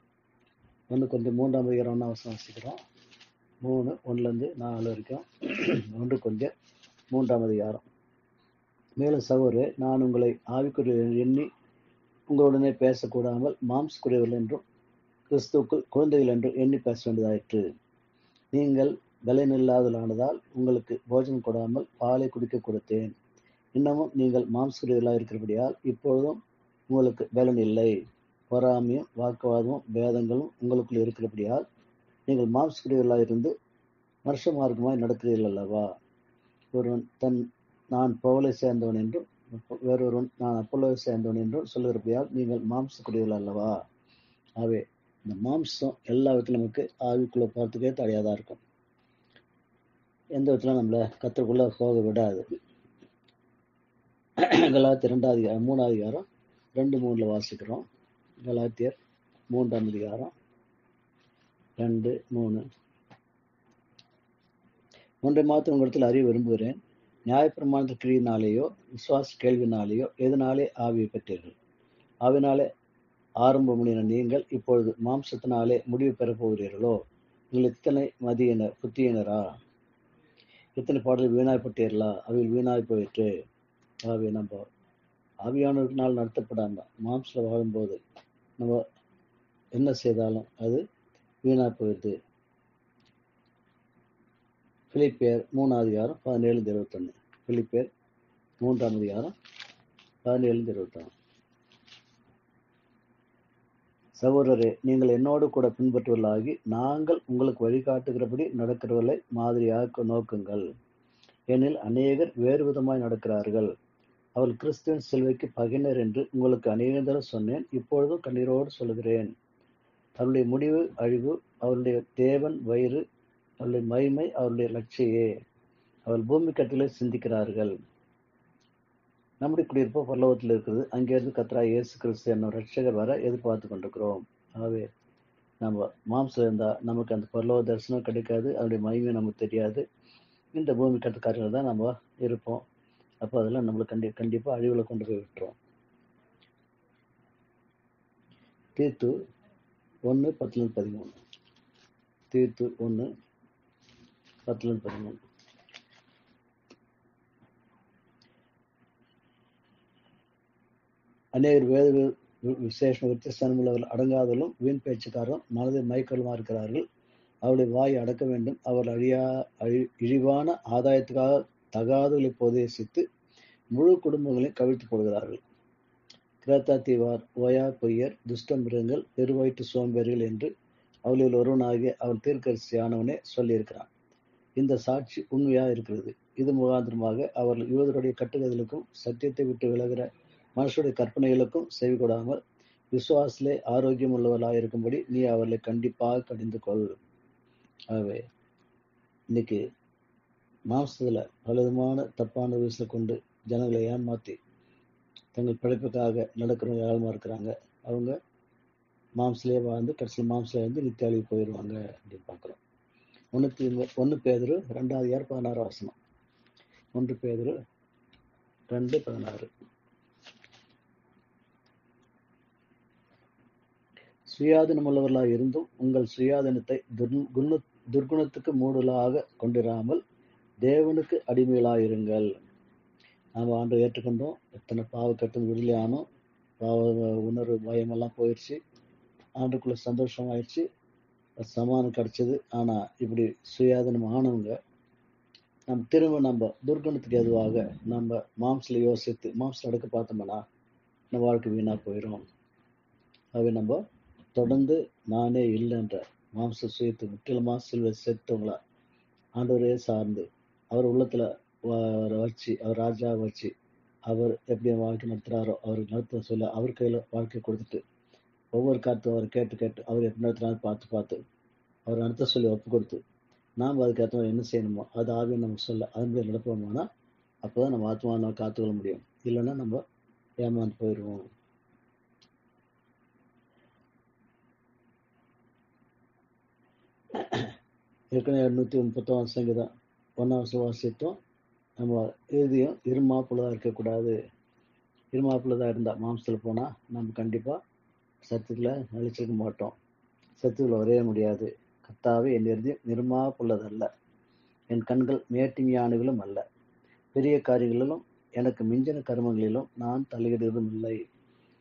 1 Corinthians 3ஆம் அதிகாரம் 1ஆம் வசனம் வாசிக்கிறோம். 3:1-4 வரைக்கும். 1 Corinthians 3ஆம் அதிகாரம். மேலும் சகோதரரே, நான் உங்களை ஆவிக்குரியவர்கள் எண்ணி உங்களுடனே பேசக்கூடாமல் மாம்சக்குரியவர்கள் என்றும் கிறிஸ்துவுக்குள் குழந்தைகள் என்றும் எண்ணி பேச வேண்டியதாயிற்று. நீங்கள் பலனில்லாதலானதால் உங்களுக்கு போஜனம் கொடாமல் பாலை குடிக்க கொடுத்தேன். இன்னமும் நீங்கள் மாம்சக்குரியவர்களாக இருக்கிறபடியால் இப்பொழுதும் உங்களுக்கு பலன் இல்லை. பொறாமையும் வாக்குவாதமும் பேதங்களும் உங்களுக்குள் இருக்கிறபடியால் நீங்கள் மாம்சக்குரியவர்களாக இருந்து மனுஷ மார்க்கமாய் நடக்கிறீர்கள் அல்லவா? ஒருவன் நான் பவுலை சேர்ந்தவன் என்றும் வேறொருவன் நான் அப்போலோவை சேர்ந்தவன் என்றும் சொல்லுகிறபடியால் நீங்கள் மாம்சக்குரியவர்கள் அல்லவா? ஆகவே இந்த மாம்சம் எல்லா விதத்திலும் நமக்கு ஆவிக்குள்ள போகிறதுக்கே தடையாதான் இருக்கும். எந்த விதத்துல நம்மள கத்தருக்குள்ள போக விடாது. கலாத்தியர் 3ஆம் அதிகாரம் 2-3 வாசிக்கிறோம். கலாத்தியர் 3ஆம் அதிகாரம் 2-3. ஒன்றை மாத்திரம் உங்களிடத்தில் அறிய விரும்புகிறேன். நியாயப்பிரமாணத்தின் கிரியினாலேயோ விசுவாச கேள்வினாலேயோ எதனாலே ஆவியை பெற்றீர்கள்? ஆவினாலே ஆரம்பம் பண்ணின நீங்கள் இப்பொழுது மாம்சத்தினாலே முடிவு பெறப் போகிறீர்களோ? நீங்கள் இத்தனை மதியினர் புத்தியினரா? இத்தனை பாடல்கள் வீணாய்ப்பட்டீர்களா? அவையில் வீணாய் போயிற்று. ஆகவே நம்ம ஆவியானவர்களால் நடத்தப்படாம மாம்சத்தில் வாழும்போது நம்ம என்ன செய்தாலும் அது வீணாய் போயிடுது. பிலிப்பியர் 3ஆம் அதிகாரம் 17-21. பிலிப்பியர் 3ஆம் அதிகாரம் 17-21. சகோதரரே, நீங்கள் என்னோடு கூட பின்பற்றுவர்களாகி நாங்கள் உங்களுக்கு வழிகாட்டுகிறபடி நடக்கிறவர்களை மாதிரியாக நோக்குங்கள். ஏனெனில் அநேகர் வேறு விதமாய் நடக்கிறார்கள். அவள் கிறிஸ்துவின் சிலுவைக்கு பகைஞர் என்று உங்களுக்கு அநேக தடவை சொன்னேன். இப்பொழுதும் கண்ணீரோடு சொல்கிறேன். அவருடைய முடிவு அழிவு, அவருடைய தேவன் வயிறு, அவருடைய மகிமை அவருடைய லட்சியே. அவள் பூமி கட்டிலே சிந்திக்கிறார்கள். நம்முடைய குடியிருப்பு பரலோகத்தில் இருக்கிறது. அங்கிருந்து கர்த்தராகிய இயேசு கிறிஸ்து என்னும் ரட்சகர் வர எதிர்பார்த்து கொண்டிருக்கிறோம். ஆகவே நம்ம மாம்சம் இருந்தா நமக்கு அந்த பரலோக தரிசனம் கிடைக்காது. அவருடைய மகிமை நமக்கு தெரியாது. இந்த பூமி கட்டுக்காரர்கள் தான் நம்ம இருப்போம். அப்போ அதெல்லாம் நம்மளுக்கு கண்டிப்பா அழிவுல கொண்டு போய் விட்டுரும். தீத்து 1:10-13. தீத்து 1:10-13. அநேகர் வேத விசேஷம் வித்தியாசம் உள்ளவர்கள் அடங்காதலும் வீண் பேச்சுக்காரரும் மனதை மயக்கலுமா இருக்கிறார்கள். அவருடைய வாய் அடக்க வேண்டும். அவர் இழிவான ஆதாயத்துக்காக தகாதவர்களை உபதேசித்து முழு குடும்பங்களையும் கவிழ்த்து போடுகிறார்கள். கிரேத்தா தீவார், ஓயா பொய்யர், துஷ்ட மிருகங்கள், பெருவயிற்று சோம்பேறிகள் என்று அவளில் ஒருவனாகிய அவன் தீர்க்கதரிசியானவனே சொல்லியிருக்கிறான். இந்த சாட்சி உண்மையா இருக்கிறது. இது முகாந்திரமாக அவர்கள் யூதருடைய கட்டுக்கதைகளுக்கும் சத்தியத்தை விட்டு விலகிற மனுஷருடைய கற்பனைகளுக்கும் செவி கொடாமல் விசுவாசிலே ஆரோக்கியம் உள்ளவர்களாக இருக்கும்படி நீ அவர்களை கண்டிப்பாக கடிந்து கொள். ஆகவே இன்னைக்கு மாம்சத்துல பலவிதமான தப்பான வீசலை கொண்டு ஜனங்களை ஏமாத்தி தங்கள் பிழைப்புக்காக நடக்கிறவங்க ஏழமா இருக்கிறாங்க. அவங்க மாம்சிலே வாழ்ந்து கடைசியில் மாம்சில வந்து நித்திய அழிவு போயிடுவாங்க அப்படின்னு பார்க்குறோம். 1 பேதுரு 2ஆம் அதிகாரம் 16 வசனம். 1 பேதுரு 2:16. சுயாதீனம் உள்ளவர்களாக இருந்தும் உங்கள் சுயாதீனத்தை துர்குணத்துக்கு மூடலாக கொண்டிராமல் தேவனுக்கு அடிமைகளாயிருங்கள். நாம் ஆண்டை ஏற்றுக்கொண்டோம். எத்தனை பாவ கட்டும் விடுதலையானோம். பாவ உணர்வு பயமெல்லாம் போயிடுச்சு. ஆண்டுக்குள்ள சந்தோஷம் ஆயிடுச்சு. சமாதானம் கிடைச்சது. ஆனா இப்படி சுயாதீனம் ஆனவங்க நம்ம துர்குணத்துக்கு எதுவாக நம்ம மாம்சில யோசித்து மாம்சில நடக்க பார்த்தோம்னா நம்ம வாழ்க்கை வீணா போயிடும். அவை நம்ம தொடர்ந்து நானே இல்லைன்ற மாம்ச சுயத்தை முற்றிலுமா சிலுவை செத்தவங்களா ஆண்டவரே சார்ந்து அவர் உள்ளத்துல வச்சு அவர் ராஜா வச்சு அவர் எப்படி வாழ்க்கை நடத்துறாரோ அவருக்கு நடத்த சொல்ல அவர் கையில வாழ்க்கை கொடுத்துட்டு ஒவ்வொரு காத்தும் அவர் கேட்டு அவர் எப்படி நடத்துறாரு பார்த்து அவர் நடத்த சொல்லி ஒப்பு கொடுத்து நாம் அதுக்கேற்ற என்ன செய்யணுமோ அது ஆவியை நம்ம சொல்ல அதன்படி நடப்போமானா அப்போதான் நம்ம ஆத்மாவை நம்ம காத்துக்கொள்ள முடியும். இல்லைன்னா நம்ம ஏமாந்து போயிடுவோம். ஏற்கனவே 131 சங்கீதம் 1 வாசித்தோம். நம்ம இறுதியும் இருமாப்புள்ளதா இருக்கக்கூடாது. இருமாப்புள்ளதா இருந்தா மாம்சத்துல போனா நம்ம கண்டிப்பா சத்தியத்துல நிலைச்சிருக்க மாட்டோம். சத்தியத்துல வரைய முடியாது. கர்த்தாவே, என் இறுதியும் நிர்மாப்புள்ளதல்ல, என் கண்கள் மேட்டிமையானவிலும் அல்ல. பெரிய காரியங்களிலும் எனக்கு மிஞ்சின கர்மங்களிலும் நான் தலையிடுவதும் இல்லை.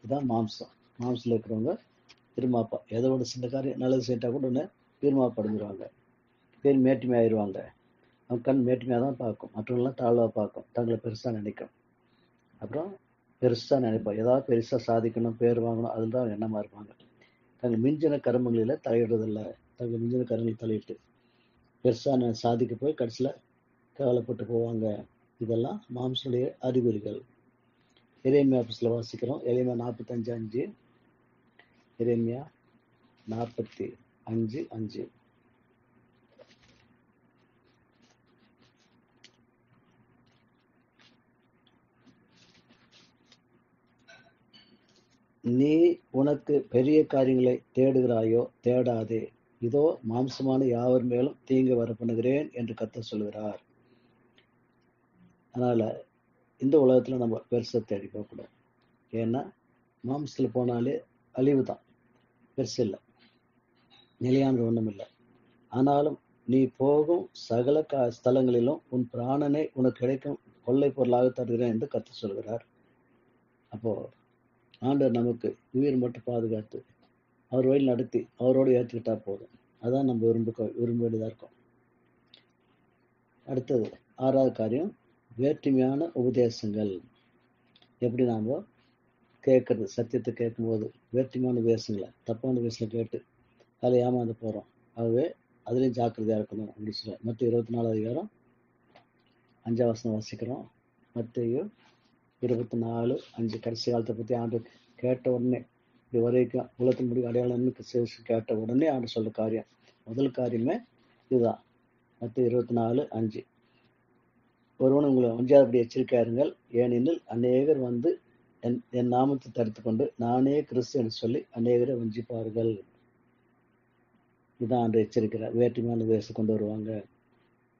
இதுதான் மாம்சம். மாம்சத்துல இருக்கிறவங்க இருமாப்பா ஏதோ சின்ன காரியம் நல்லது செய்யிட்டா கூட ஒன்று இருமாப்படைஞ்சிருவாங்க. பேர் மேட்டுமை ஆயிடுவாங்க. அவங்க கண் மேட்டுமையாக தான் பார்க்கும். மற்றவங்களாம் தாழ்வாக பார்க்கும். தங்களை பெருசாக நினைக்கும். அப்புறம் பெருசா நினைப்பாங்க. ஏதாவது பெருசா சாதிக்கணும், பேர் வாங்கணும், அதுல தான் எண்ணமா இருப்பாங்க. தங்கள் மிஞ்சின கருமங்களில தலையிடுறதில்ல. தங்கள் மிஞ்சின கருமங்களில் தலையிட்டு பெருசா சாதிக்க போய் கடைசியில கவலைப்பட்டு போவாங்க. இதெல்லாம் மாம்சனுடைய அறிகுறிகள். எரேமியா புஸ்தகத்துல வாசிக்கிறோம். எரேமியா 45:5. எரேமியா 45:5. நீ உனக்கு பெரிய காரியங்களை தேடுகிறாயோ, தேடாதே. இதோ மாம்சமான யாவர் மேலும் தீங்கு வரப்பண்ணுகிறேன் என்று கர்த்தர் சொல்கிறார். அதனால இந்த உலகத்துல நம்ம பெருசா தேடி போகக்கூடாது. ஏன்னா மாம்சத்துல போனாலே அழிவு தான், பெருசு இல்லை, நிலையானது ஒண்ணும் இல்லை. ஆனாலும் நீ போகும் சகல ஸ்தலங்களிலும் உன் பிராணனை உனக்கு கிடைக்கும் கொள்ளை பொருளாக தருகிறேன் என்று கர்த்தர் சொல்கிறார். அப்போ ஆண்டவர் நமக்கு உயிர் மட்டும் பாதுகாத்து அவர் வழி நடத்தி அவரோடு ஏற்றுக்கிட்டா போதும். அதான் நம்ம விரும்ப வேண்டியதா இருக்கும். அடுத்தது 6வது காரியம், வேற்றுமையான உபதேசங்கள். எப்படி நாம கேட்கறது, சத்தியத்தை கேட்கும்போது வேற்றுமையான உபதேசங்களை, தப்பான உபதேசங்களை கேட்டு அதில் ஏமாந்து போறோம். ஆகவே அதுலேயும் ஜாக்கிரதையா இருக்கணும் அப்படின்னு சொல்ல மத்திய 24:5 வாசிக்கிறோம். மத்திய 24:5 கடைசி காலத்தை பத்தி ஆண்டு கேட்ட உடனே இது வரைக்கும் உலகத்தின் முடிவு அடையாளம்னு கேட்ட உடனே ஆண்டு சொல்ற காரியம், முதல் காரியமே இதுதான். மத்திய 24:5. ஒருவன் உங்களை வஞ்சாதபடி எச்சரிக்கையாருங்கள், ஏனெனில் அநேகர் வந்து என் நாமத்தை தடுத்து கொண்டு நானே கிறிஸ்து என்று சொல்லி அநேகரை வஞ்சிப்பார்கள். இதான் ஆண்டு எச்சரிக்கிறார். வேற்றுமையான உபதேசம் கொண்டு வருவாங்க.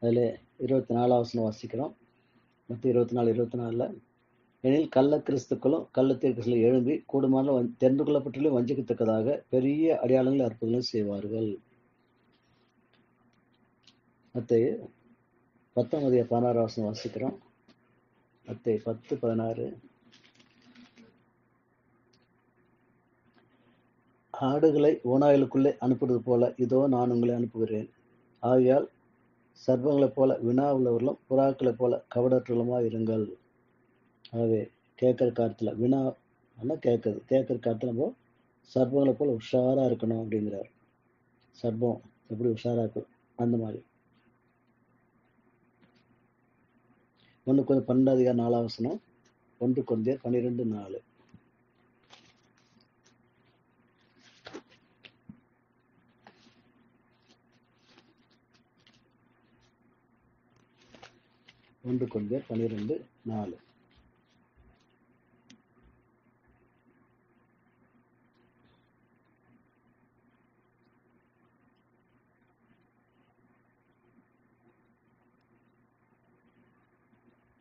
அதுல 24 வாசிக்கிறோம். மத்திய 24:24. எனில் கள்ள கிறிஸ்துக்களும் கள்ள தீர்க்கதரிசிகளும் எழும்பி கூடுமான தெரிந்து கொள்ளப்பட்டுள்ள வஞ்சிக்கத்தக்கதாக பெரிய அடையாளங்கள் அற்புதங்களை செய்வார்கள். மத்திய 19:16 வாசிக்கிறோம். மத்திய 10:16. ஆடுகளை ஓநாய்களுக்குள்ளே அனுப்புவது போல இதோ நான் உங்களை அனுப்புகிறேன். ஆகையால் சர்ப்பங்களைப் போல வினா உள்ளவர்களும் புறாக்களைப் போல கவடற்றலுமா இருங்கள். ஆகவே கேட்கிற காலத்துல வினா கேட்கிற காலத்துல நம்ம சர்ப்பங்களை போல உஷாரா இருக்கணும் அப்படிங்கிறார். சர்ப்பம் எப்படி உஷாரா இருக்கு அந்த மாதிரி. 1 Corinthians 12:4. 1 Corinthians 12:4. ஒன்று கொரிந்தியர் 12:4.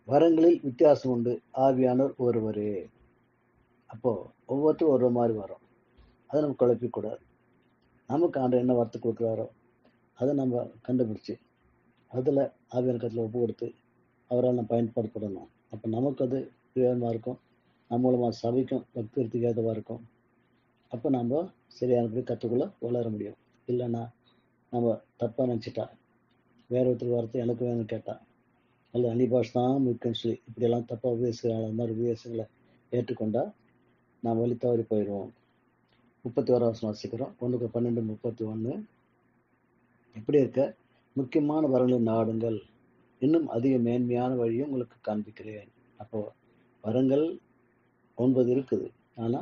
வரங்களில் வித்தியாசம் உண்டு, ஆவியானவர் ஒருவரே. அப்போ ஒவ்வொருத்தரும் ஒரு மாதிரி வரும். அதை நம்ம குழப்பிக்கூடாது. நமக்கு ஆண்டவர் என்ன வார்த்தை கொடுக்குறாரோ அதை நம்ம கண்டுபிடிச்சு அதில் ஆவியான கருத்தில் ஒப்பு கொடுத்து அவரால் நம்ம பயன்படுத்தப்படணும். அப்போ நமக்கு அது பிரயோஜனமாக இருக்கும், நம்ம மூலமாக சபைக்கும் பக்திக்கு ஏதுவாக இருக்கும். அப்போ நம்ம சரியானபடி கற்றுக்குள்ள வளர முடியும். இல்லைன்னா நம்ம தப்பாக நினச்சிட்டா, வேற ஒருத்தர் வார்த்தை எனக்கு வேணும்னு கேட்டா, அல்லது அன்னிபாஷ் தான் முக்கியம் சொல்லி இப்படியெல்லாம் தப்பாக உபதேசிக்கிறாங்க, அந்த மாதிரி உபதேசங்களை ஏற்றுக்கொண்டா நாம் வழி தவறி போயிடுவோம். 31 வாசிக்கிறோம். 1 Corinthians 12:31. இப்படி இருக்க முக்கியமான வரங்களின் நாடுங்கள், இன்னும் அதிக மேன்மையான வழியும் உங்களுக்கு காண்பிக்கிறேன். அப்போ வரங்கள் 9 இருக்குது. ஆனா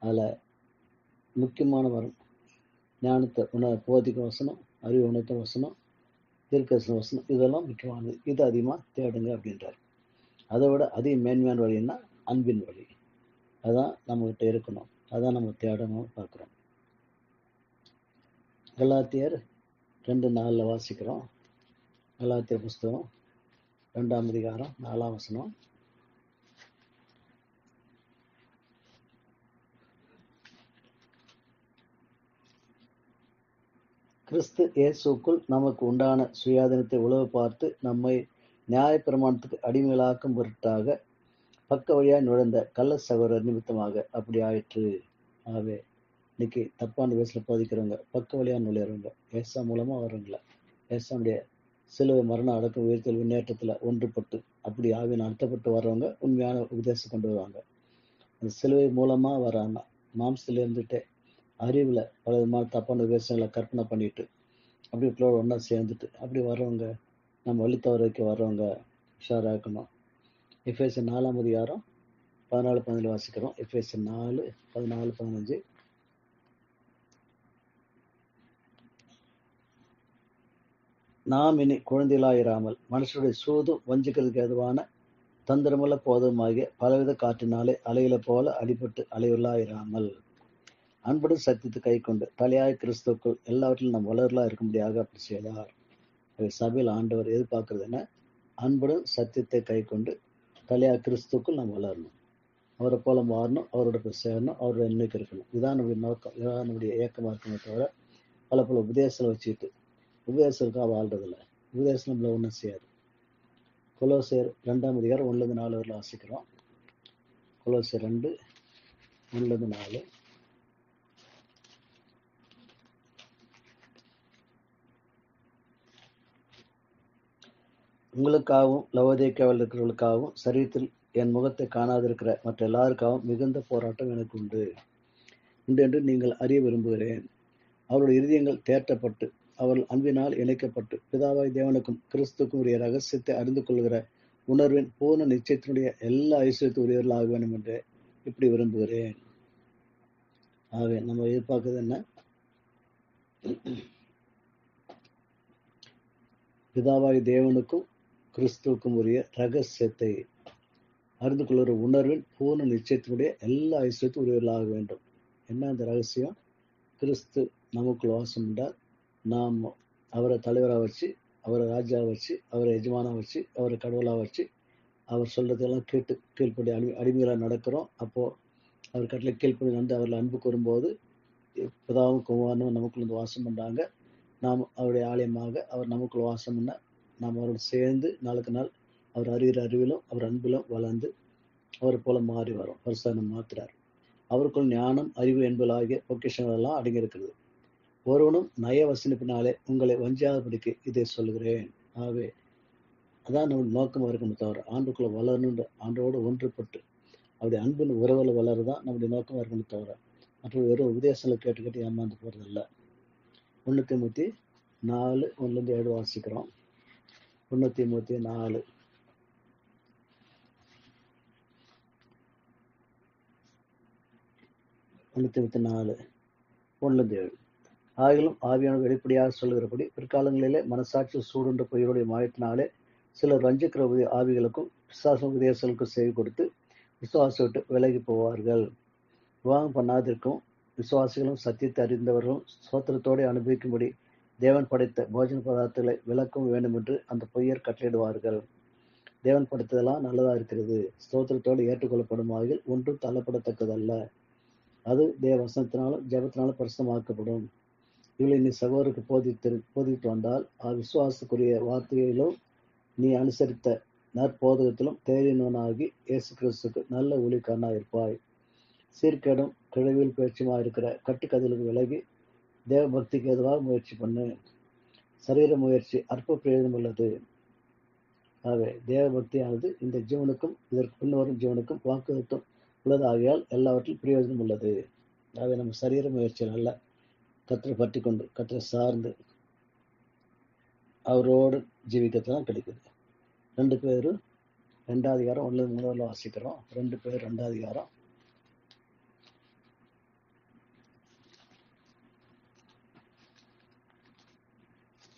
அதுல முக்கியமான வரம் ஞானத்தை போதிக்கும் வசனம், அறிவு உணர்த்தும் வசனம், தீர்க்கதரிசன வசனம், இதெல்லாம் முக்கியமானது. இது அதிகமா தேடுங்க அப்படின்றார். அதை விட அதிக மேன்மையான வழின்னா அன்பின் வழி. அதான் நம்ம கிட்ட இருக்கணும், அதான் நம்ம தேடணும் பார்க்கிறோம். கலாத்தியர் 2:4 வாசிக்கிறோம். கலாத்தியர் புஸ்தகம் 2ஆம் அதிகாரம் 4ஆம் வசனம். கிறிஸ்து இயேசுக்குள் நமக்கு உண்டான சுயாதீனத்தை உளவு பார்த்து நம்மை நியாயப்பிரமாணத்துக்கு அடிமைகளாக்கும் பொருட்டாக பக்க வழியாய் நுழைந்த கள்ள சகோதரர் நிமித்தமாக அப்படி ஆயிற்று. ஆகவே இன்னைக்கு தப்பான வயசுல போதிக்கிறவங்க, பக்க வழியா நுழையிறவங்க, ஏசா மூலமா வர்றவங்கள, ஏசாவுடைய சிலுவை மரண அடக்கம் உயிர்த்தல் முன்னேற்றத்துல ஒன்றுபட்டு அப்படி ஆவியின் நடத்தப்பட்டு வர்றவங்க உண்மையான உபதேசம் கொண்டு வருவாங்க. அந்த சிலுவை மூலமா வர மாம்சத்துல இருந்துட்டு அறிவுல பல விதமான தப்பான விஷயங்களை கற்பனை பண்ணிட்டு அப்படி பிள்ளையோட ஒன்றா சேர்ந்துட்டு அப்படி வர்றவங்க நம்ம வழி தவற வைக்க வர்றவங்க உஷாராக இருக்கணும். எஃபேசியர் 4ஆம் அதிகாரம் 14-15 வாசிக்கிறோம். எஃபேசியர் 4:14-15. நாம் இனி குழந்தைகளாயிராமல் மனுஷருடைய சூதும் வஞ்சிக்கிறதுக்கு ஏதுவான தந்திரமுள்ள போதுமாகிய பலவித காற்றினாலே அலைகளை போல அடிபட்டு அலையுள்ளாயிராமல் அன்புடன் சத்தியத்தை கை கொண்டு தலையாய கிறிஸ்துக்குள் எல்லாவற்றிலும் நம் வளர்களா இருக்கும்படியாக அப்படி செய்தார். சபையில் ஆண்டவர் எதிர்பார்க்கறதுன்னா அன்புடன் சத்தியத்தை கை கொண்டு தலையாய கிறிஸ்துக்குள் நாம் வளரணும், அவரை போல மாறணும், அவரோட போய் சேரணும், அவரோட எண்ணிக்கை இருக்கணும். இதான் நம்முடைய நோக்கம், இதான் நம்முடைய ஏக்கமா இருக்கணுமே தவிர பல உபதேசங்களை வச்சுக்கிட்டு உபதேசத்துக்காக வாழ்றதில்லை. உபதேசம் நம்மள ஒன்றும் செய்யாது. கொலோசியர் 2ஆம் அதிகாரம் 1-4 வரல வாசிக்கிறோம். கொலோசியர் 2:1-4. உங்களுக்காகவும் லவோதிக்கேயாவில் இருக்கிறவர்களுக்காகவும் சரீரத்தில் என் முகத்தை காணாதிருக்கிற மற்ற எல்லாருக்காகவும் மிகுந்த போராட்டம் எனக்கு உண்டு என்று நீங்கள் அறிய விரும்புகிறேன். அவருடைய இருதயங்கள் தேற்றப்பட்டு அவர்கள் அன்பினால் இணைக்கப்பட்டு பிதாவாய் தேவனுக்கும் கிறிஸ்துக்கும் உரிய ரகசியத்தை அறிந்து கொள்கிற உணர்வின் பூர்ண நிச்சயத்தினுடைய எல்லா ஐஸ்வர்யத்து உரியவர்கள் ஆக வேண்டும் என்று இப்படி விரும்புகிறேன். ஆகவே நம்ம எதிர்பார்க்கிறது என்ன? பிதாவாய் தேவனுக்கும் கிறிஸ்துவுக்கும் உரிய ரகசியத்தை அறிந்து கொள்கிற உணர்வின் பூர்ண நிச்சயத்தினுடைய எல்லா ஐஸ்வர்யத்து உரியவர்களாக வேண்டும். என்ன அந்த ரகசியம்? கிறிஸ்து நமக்குள் வாசம் உண்டார். நாம் அவரை தலைவராக வச்சு, அவரை ராஜாவை வச்சு, அவரை எஜமானாக வச்சு, அவரை கடவுளாக வச்சு, அவர் சொல்றதெல்லாம் கேட்டு கீழ்ப்படி அடிமைகளாக நடக்கிறோம். அப்போ அவர் கட்டளை கீழ்ப்படி வந்து அவர்கள் அன்பு கூறும்போது பிதாவும் குமாரனும் நமக்குள்ள வந்து வாசம் பண்றாங்க. நாம் அவருடைய ஆலயமாக அவர் நமக்குள் வாசம் பண்ண நாம் அவரோடு சேர்ந்து நாளுக்கு நாள் அவர் அறிகிற அறிவிலும் அவர் அன்பிலும் வளர்ந்து அவரை போல மாறி வரும். பரிசுத்தம் மாத்துறார். அவருக்குள் ஞானம் அறிவு என்பதாகிய பொக்கிஷங்கள் எல்லாம் அடங்கியிருக்கிறது. ஒருவனும் நய வசனிப்பினாலே உங்களை வஞ்சியாதபடிக்கு இதை சொல்கிறேன். ஆகவே அதான் நம்ம நோக்கமாக இருக்கணும் தவிர ஆண்டுக்குள்ள வளரணுன்ற ஆண்டோடு ஒன்றுபட்டு அவருடைய அன்பின் உறவில் வளருதான் நம்முடைய நோக்கமாக இருக்கணும் தவிர மற்ற வெறும் உபதேசங்களை கேட்டு ஏமாந்து போறதில்லை. 1 தீமோத்தேயு 4:1-7 வாசிக்கிறோம். 1 தீமோத்தேயு 4. ஆகிலும் ஆவியான வெளிப்படையாக சொல்கிறபடி பிற்காலங்களிலே மனசாட்சி சூடுன்ற பொய்யுடைய மாயத்தினாலே சிலர் வஞ்சிக்கிற ஆவிகளுக்கும் விசுவாச உபதேசங்களுக்கும் செய்து கொடுத்து விசுவாசம் விட்டு விலகி போவார்கள். விவாகம் பண்ணாதிருக்கும் விசுவாசிகளும் சத்தியத்தை அறிந்தவர்களும் சோத்திரத்தோடு அனுபவிக்கும்படி தேவன் படைத்த போஜன பதார்த்தங்களை விளக்கும் வேண்டும் என்று அந்த பொய்யர் கட்டளையிடுவார்கள். தேவன் படைத்ததெல்லாம் நல்லதா இருக்கிறது, ஸ்தோத்திரத்தோடு ஏற்றுக்கொள்ளப்படும் வகையில் ஒன்றும் தள்ளப்படத்தக்கதல்ல. அது தேவ வசனத்தினாலும் ஜபத்தினாலும் பரிசுத்தமாக்கப்படும். இவளை நீ சகோதரருக்கு போதித்து வந்தால் விசுவாசத்துக்குரிய வார்த்தையிலும் நீ அனுசரித்த நற்போதகத்திலும் தேறினவனாகி இயேசு கிறிஸ்துக்கு நல்ல ஊழியக்காரனாக இருப்பாய். சீர்கேடும் கிழவியில் பேச்சுமாக இருக்கிற கட்டுக்கதைகளுக்கு விலகி தேவ பக்திக்கு எதுவாக முயற்சி பண்ணு. சரீர முயற்சி அற்ப பிரயோஜனம் உள்ளது. ஆகவே தேவ பக்தியானது இந்த ஜீவனுக்கும் இதற்கு பின்வரும் ஜீவனுக்கும் வாக்குறுத்தம் உள்ளது. ஆகையால் எல்லாவற்றிலும் பிரயோஜனம் உள்ளது. ஆகவே நம்ம சரீர முயற்சி நல்ல கத்தரை பற்றி கொண்டு கத்தரை சார்ந்து அவரோடு ஜீவிக்கத்தான் கிடைக்குது. 2 பேரும் 2ஆம் அதிகாரம் 1-3 வாசிக்கிறோம். 2 பேர் 2ஆம் அதிகாரம்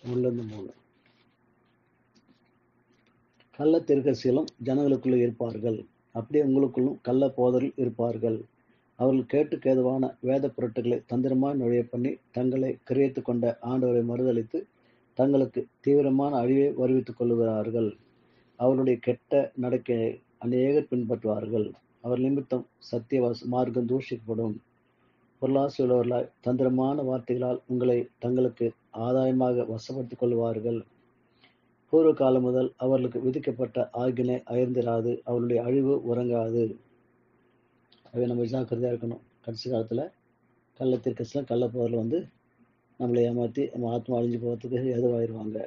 1-3. கள்ள தீர்க்கதரிசிகளும் ஜனங்களுக்குள்ளே இருப்பார்கள், அப்படியே உங்களுக்குள்ளும் கள்ள போதரில் இருப்பார்கள். அவர்கள் கேட்டுக்கு ஏதுவான வேத பொருட்களை தந்திரமாய் நுழைய பண்ணி தங்களை கிரியத்து கொண்ட ஆண்டவரை மறுதளித்து தங்களுக்கு தீவிரமான அழிவை வருவித்துக் கொள்ளுகிறார்கள். அவருடைய கெட்ட நடக்கையை அநேகர் பின்பற்றுவார்கள். அவர் நிமித்தம் சத்திய மார்க்கம் தூஷிக்கப்படும். பொருளாசி உள்ளவர்களாய் தந்திரமான வார்த்தைகளால் உங்களை தங்களுக்கு ஆதாயமாக வசப்படுத்திக் கொள்வார்கள். பூர்வ காலம் முதல் அவர்களுக்கு விதிக்கப்பட்ட ஆக்கினை அயர்ந்திராது, அவருடைய அழிவு உறங்காது. அவை நம்ம ஜாக்கிரதையாக இருக்கணும். கடைசி காலத்தில் கள்ள தீர்க்கதரிசிலாம் கள்ள போரில் வந்து நம்மளை ஏமாற்றி நம்ம ஆத்மா அழிஞ்சு போகிறதுக்கு எதுவாயிருவாங்க.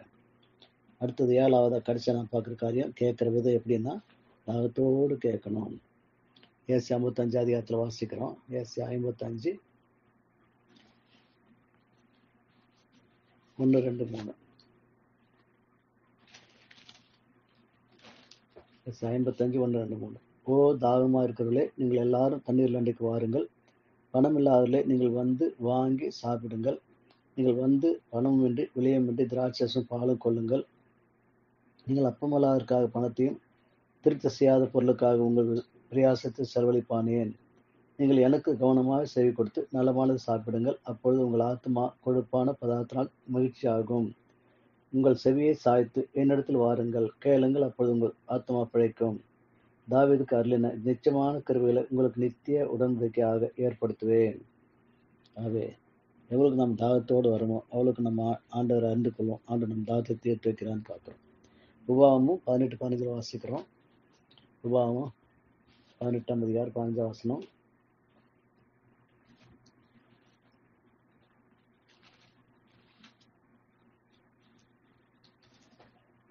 அடுத்தது 7ஆவதா கடைசியாக நான் பார்க்குற காரியம் கேட்குற விதம் எப்படின்னா தாகத்தோடு கேட்கணும். ஏசி 55 அதிகாரத்தில் வாசிக்கிறோம். ஏசி 55 1, 2, 3. ஏசி 55 1, 2, 3. ஓ தாகமா இருக்கிறவர்களே, நீங்கள் எல்லாரும் தண்ணீர் அண்டைக்கு வாருங்கள். பணம் இல்லாதவர்களே, நீங்கள் வந்து வாங்கி சாப்பிடுங்கள். நீங்கள் வந்து பணமின்றி விலையுமின்றி திராட்சையும் பாலும் கொள்ளுங்கள். நீங்கள் அப்பமல்லாதற்காக பணத்தையும் திருத்த செய்யாத பொருளுக்காக உங்கள் பிரயாசத்தை செலவழிப்பானேன். நீங்கள் எனக்கு கவனமாக செவி கொடுத்து நலமானது சாப்பிடுங்கள். அப்பொழுது உங்கள் ஆத்மா கொழுப்பான பதார்த்தனால் மகிழ்ச்சி ஆகும். உங்கள் செவியை சாய்த்து என்னிடத்தில் வாருங்கள், கேளுங்கள், அப்பொழுது உங்கள் ஆத்மா பிழைக்கும். தாவீதுக்கு அருளின நிச்சயமான கிருபைகளை உங்களுக்கு நித்திய உடன்படிக்கையாக ஏற்படுத்துவேன். ஆகவே எவ்வளவுக்கு நம்ம தாகத்தோடு வரமோ அவளுக்கு நம்ம ஆண்டவரை அறிந்து கொள்வோம். ஆண்டவர் நம்ம தாகத்தை தீர்த்து வைக்கிறான்னு பார்க்குறோம். உபாகமும் 18:15 வாசிக்கிறோம். உபாகமும் 18 அதிகாரம் 15 வசனம்.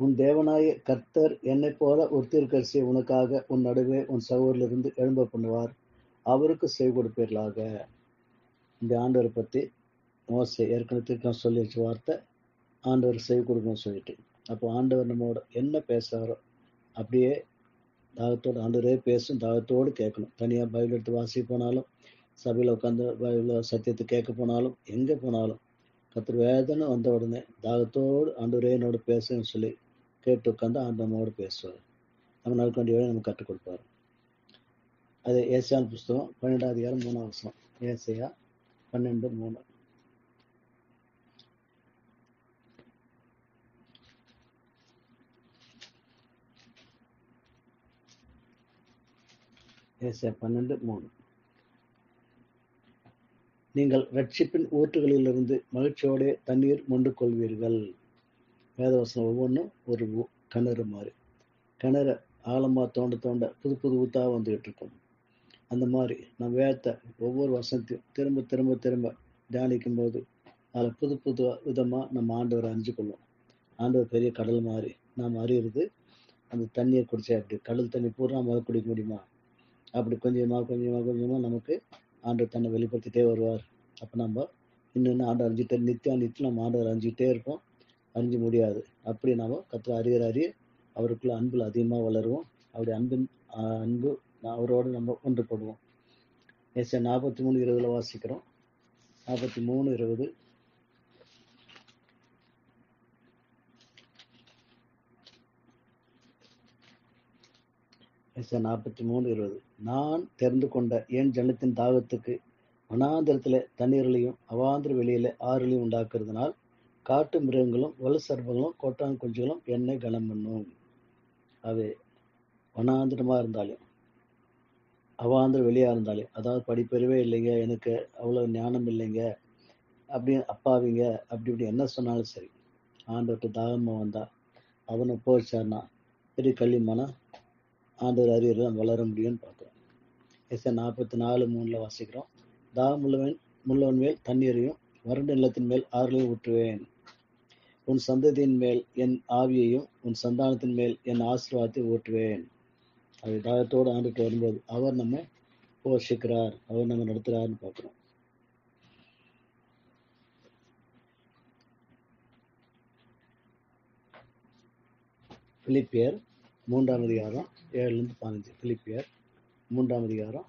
உன் தேவனாய கர்த்தர் என்னை போல ஒரு தீர்க்கதரிசியை உனக்காக உன் நடுவே உன் சகோதரிலிருந்து எழும்ப பண்ணுவார். அவருக்கு செவி கொடுப்பீர்களாக. இந்த ஆண்டவரை பற்றி மோசே ஏற்கனவே தீர்க்கம் சொல்லி வச்ச வார்த்தை, ஆண்டவர் செவி கொடுக்கணும்னு சொல்லிட்டு. அப்போ ஆண்டவர் நம்மோட என்ன பேசுறாரோ அப்படியே தாகத்தோடு ஆண்டவரே பேசும், தாகத்தோடு கேட்கணும். தனியாக பைபிள் எடுத்து வாசி போனாலும், சபையில் உட்காந்து பைபிள் சத்தியத்தை கேட்க போனாலும், எங்கே போனாலும் கர்த்தர் வேதனை வந்த உடனே தாகத்தோடு ஆண்டவரே என்னோட பேசுன்னு சொல்லி கேட்டு உட்காந்து ஆண்டு நம்மோடு பேசுவார். நம்ம நடக்க வேண்டிய வேலை நம்ம கற்றுக் கொடுப்பார். அது ஏசாயா புஸ்தகம் 12 அதிகாரம் 3 வசனம். ஏசாயா 12:3. ஏசாயா 12:3. நீங்கள் ரட்சிப்பின் ஊற்றுகளிலிருந்து மகிழ்ச்சியோட தண்ணீர் மொண்டு கொள்வீர்கள். வேதவசனம் ஒவ்வொன்றும் ஒரு கிணறு மாதிரி. கிணறு ஆழமா தோண்ட தோண்ட புது புது ஊத்தா வந்துகிட்டு இருக்கும். அந்த மாதிரி நம்ம வேதத்தை ஒவ்வொரு வசனத்தையும் திரும்ப திரும்ப திரும்ப தியானிக்கும் போது அதில் புது புது விதமாக நம்ம ஆண்டவரை அறிஞ்சு கொள்வோம். ஆண்டவர் பெரிய கடல் மாதிரி நாம் அறியறது. அந்த தண்ணியை குடிச்சா அப்படி கடல் தண்ணி பூரா முதல் குடிக்க முடியுமா? அப்படி கொஞ்சமாக கொஞ்சமாக கொஞ்சமாக நமக்கு ஆண்டவர் தன்னை வெளிப்படுத்திட்டே வருவார். அப்போ நம்ம இன்னும் ஆண்டவர் அறிஞ்சிட்டே நித்தியம் நம்ம ஆண்டவர் அறிஞ்சிக்கிட்டே இருப்போம். அறிஞ்ச முடியாது. அப்படி நாம் கர்த்தரை அறிய அவருக்குள்ள அன்பில் அதிகமாக வளருவோம். அவருடைய அன்பு அவரோடு நம்ம ஒன்றுபடுவோம். ஏசாயா 43:20 வாசிக்கிறோம். 43:20. ஏசாயா 43:20. நான் தெரிந்து கொண்ட என் ஜனத்தின் தாகத்துக்கு வனாந்திரத்தில் தண்ணீர்களையும் அவாந்திர வெளியில ஆறுகளையும் உண்டாக்குறதுனால் காட்டு மிருகங்களும் வலு சர்ப்பங்களும் கோட்டான் குஞ்சுகளும் என்னை கனம் பண்ணும். அது வனாந்திரமா இருந்தாலும் அவாந்திர வெளியா இருந்தாலும், அதாவது படிப்பறிவே இல்லைங்க, எனக்கு அவ்வளோ ஞானம் இல்லைங்க அப்படின்னு அப்பாவிங்க அப்படி இப்படி என்ன சொன்னாலும் சரி, ஆண்டவர்கிட்ட தாகமா வந்தா அவனை போச்சார்னா பெரிய களிமனா ஆண்டவர் அறிவுரை வளர முடியும்னு பார்க்குறோம். ஏசாயா 44:3 வாசிக்கிறோம். தாகம் முள்ளவன் மேல் தண்ணீரையும் வறண்ட நிலத்தின் மேல் ஆறுகளையும் ஊற்றுவேன். உன் சந்ததியின் மேல் என் ஆவியையும் உன் சந்தானத்தின் மேல் என் ஆசீர்வாதத்தை ஊற்றுவேன். அது தாகத்தோடு ஆண்டுட்டு வரும்போது அவர் நம்ம போஷிக்கிறார், அவர் நம்ம நடத்துறாருன்னு பார்க்கிறோம். பிலிப்பியர் 3ஆம் அதிகாரம் 7-15. பிலிப்பியர் 3ஆம் அதிகாரம்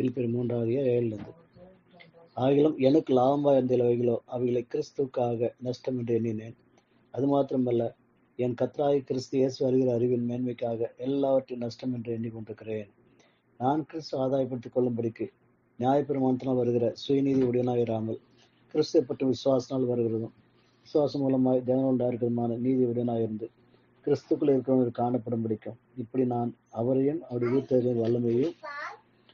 7. ஆகிலும் எனக்கு லாபமா இருந்தவைகளோ அவைகளை கிறிஸ்துவுக்காக நஷ்டம் என்று எண்ணினேன். அது மாத்திரமல்ல, என் கர்த்தராகிய கிறிஸ்து இயேசு வருகிற அறிவின் மேன்மைக்காக எல்லாவற்றையும் நஷ்டம் என்று எண்ணிக்கொண்டிருக்கிறேன். நான் கிறிஸ்து ஆதாயப்படுத்திக் கொள்ளும்படிக்கு நியாயப்பிரமாணத்தினால் வருகிற சுயநீதி உடையனாயிராமல் கிறிஸ்துவை பற்றி விசுவாசனால் வருகிறதும் விசுவாசம் மூலமாய் தேவனுண்டாயிருக்கிறதுமான நீதி உடையனாயிருந்து கிறிஸ்துக்குள் இருக்கிறவர்கள் காணப்படும் பிடிக்கும். இப்படி நான் அவரையும் அவருடைய உயிர்த்தெழுதலின் வல்லமையையும்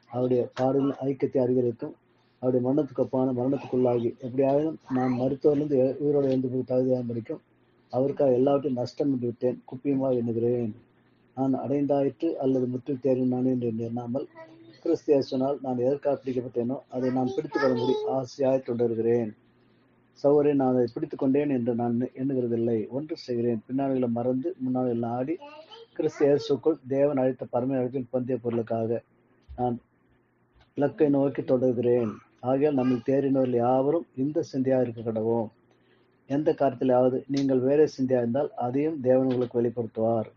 அவருடைய பாடலின் ஐக்கியத்தை அறிகிறதுக்கும் அவருடைய மரணத்துக்கு ஒப்பான மரணத்துக்குள்ளாகி எப்படியாவது நான் மருத்துவரிலிருந்து உயிரோடு எழுந்து தகுதியாக படிக்கும் அவருக்காக எல்லாவற்றையும் நஷ்டம் என்று விட்டேன், குப்பியமாக எண்ணுகிறேன். நான் அடைந்தாயிற்று அல்லது முற்றில் தேர்வு நான் என்று எண்ணாமல் கிறிஸ்து இயேசுவினால் நான் எதற்காக பிடிக்கப்பட்டேனோ அதை நான் பிடித்துக் கொள்ளும்படி ஆசையாய் தொடர்கிறேன். சகோதரரே, நான் அதை பிடித்துக் கொண்டேன் என்று நான் எண்ணுகிறதில்லை. ஒன்று செய்கிறேன், பின்னாளிகளை மறந்து முன்னாளில் நாடி கிறிஸ்து இயேசுக்குள் தேவன் அழைத்த பரம அழைப்பின் பந்தய பொருளுக்காக நான் இலக்கை நோக்கி தொடர்கிறேன். ஆகையால் நம்மில் தேறினவர்கள் யாவரும் இந்த சிந்தையாக இருக்க கடவோம். எந்த காரியத்திலாவது நீங்கள் வேறே சிந்தையா இருந்தால் அதையும் தேவன் உங்களுக்கு வெளிப்படுத்துவார்.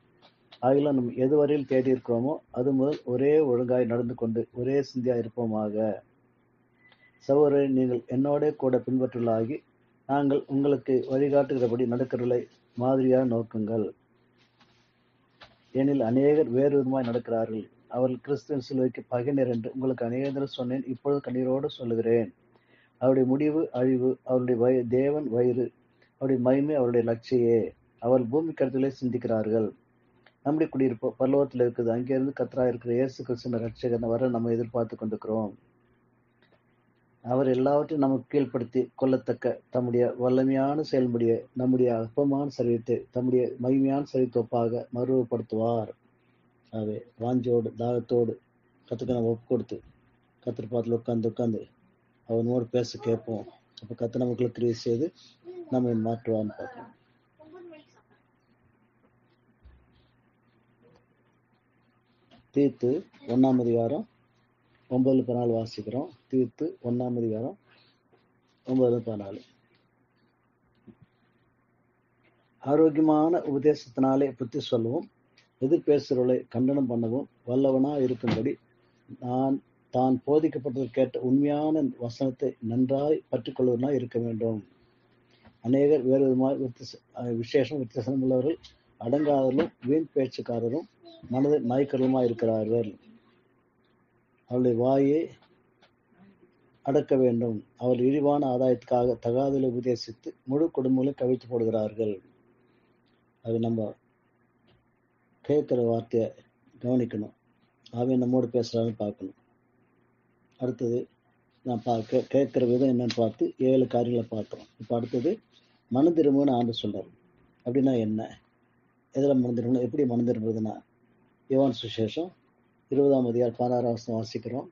ஆகையால் நம்ம எதுவரையில் தேடி இருக்கிறோமோ அது முதல் ஒரே ஒழுங்காய் நடந்து கொண்டு ஒரே சிந்தையா இருப்போமாக. சகோதரரை, நீங்கள் என்னோட கூட பின்பற்றலாகி நாங்கள் உங்களுக்கு வழிகாட்டுகிறபடி நடக்கிறவர்களை மாதிரியாக நோக்குங்கள். ஏனில் அநேகர் வேறு விதமாய் நடக்கிறார்கள். அவர்கள் கிறிஸ்துவின் சிலுவைக்கு பகைஞர் என்று உங்களுக்கு அநேகர் சொன்னேன், இப்பொழுது கண்ணீரோடு சொல்லுகிறேன். அவருடைய முடிவு அழிவு, அவருடைய தேவன் வயிறு, அவருடைய மகிமை அவருடைய லட்சியே. அவர்கள் பூமி கருத்திலே சிந்திக்கிறார்கள். நம்முடைய குடியிருப்பு பரலோகத்தில் இருக்குது. அங்கிருந்து கர்த்தராக இருக்கிற இயேசு கிறிஸ்துவின் ரட்சகன் வர நம்ம எதிர்பார்த்து கொண்டிருக்கிறோம். அவர் எல்லாவற்றையும் நமக்கு கீழ்ப்படுத்தி கொள்ளத்தக்க தம்முடைய வல்லமையான செயல்முடிய நம்முடைய அற்பமான சரீரத்தை தம்முடைய மகிமையான சரீரத்தை ஒப்பாக மறுபடுத்துவார். ஆகவே வாஞ்சோடு தாகத்தோடு கத்துக்க நம்ம ஒப்பு கொடுத்து கத்திர பாத்தில் உட்காந்து அவனோடு பேச கேட்போம். அப்போ கத்து நமக்குள்ள கிரியை செய்து நம்ம மாற்றுவான்னு பார்ப்போம். தீத்து 1ஆம் அதிகாரம் 9-14 வாசிக்கிறோம். தீத்து 1ஆம் அதிகாரம் 9-14. ஆரோக்கியமான உபதேசத்தினாலே புத்தி சொல்லவும் எதிர் பேசுகிறவர்களை கண்டனம் பண்ணவும் வல்லவனா இருக்கும்படி தான் போதிக்கப்பட்டது கேட்ட உண்மையான வசனத்தை நன்றாய் பற்றிக்கொள்வதனா இருக்க வேண்டும். அநேகர் வேறு விதமாக வித்தியாசம் உள்ளவர்கள், அடங்காதவர்களும் வீண் பேச்சுக்காரரும் மனதை நாய்க்கருமா இருக்கிறார்கள். அவருடைய வாயை அடக்க வேண்டும். அவர் இழிவான ஆதாயத்துக்காக தகாதலை உபதேசித்து முழு குடும்பங்களை கவிழ்த்து போடுகிறார்கள். அது நம்ம கேட்குற வார்த்தையை கவனிக்கணும். அவன் நம்மோடு பேசுகிறான்னு பார்க்கணும். அடுத்தது நான் கேட்குற விதம் என்னன்னு பார்த்து 7 காரியங்களை பார்த்தோம். இப்போ அடுத்தது மனம் திரும்புன்னு ஆண்டு சொல்றாரு. அப்படின்னா என்ன, எதில் மனம் திரும்பணும், எப்படி மனம் திரும்புறதுன்னா, யோவான் சுவிசேஷம் 20ஆம் அதிகாரம் 16ஆம் வசனம் வாசிக்கிறோம்.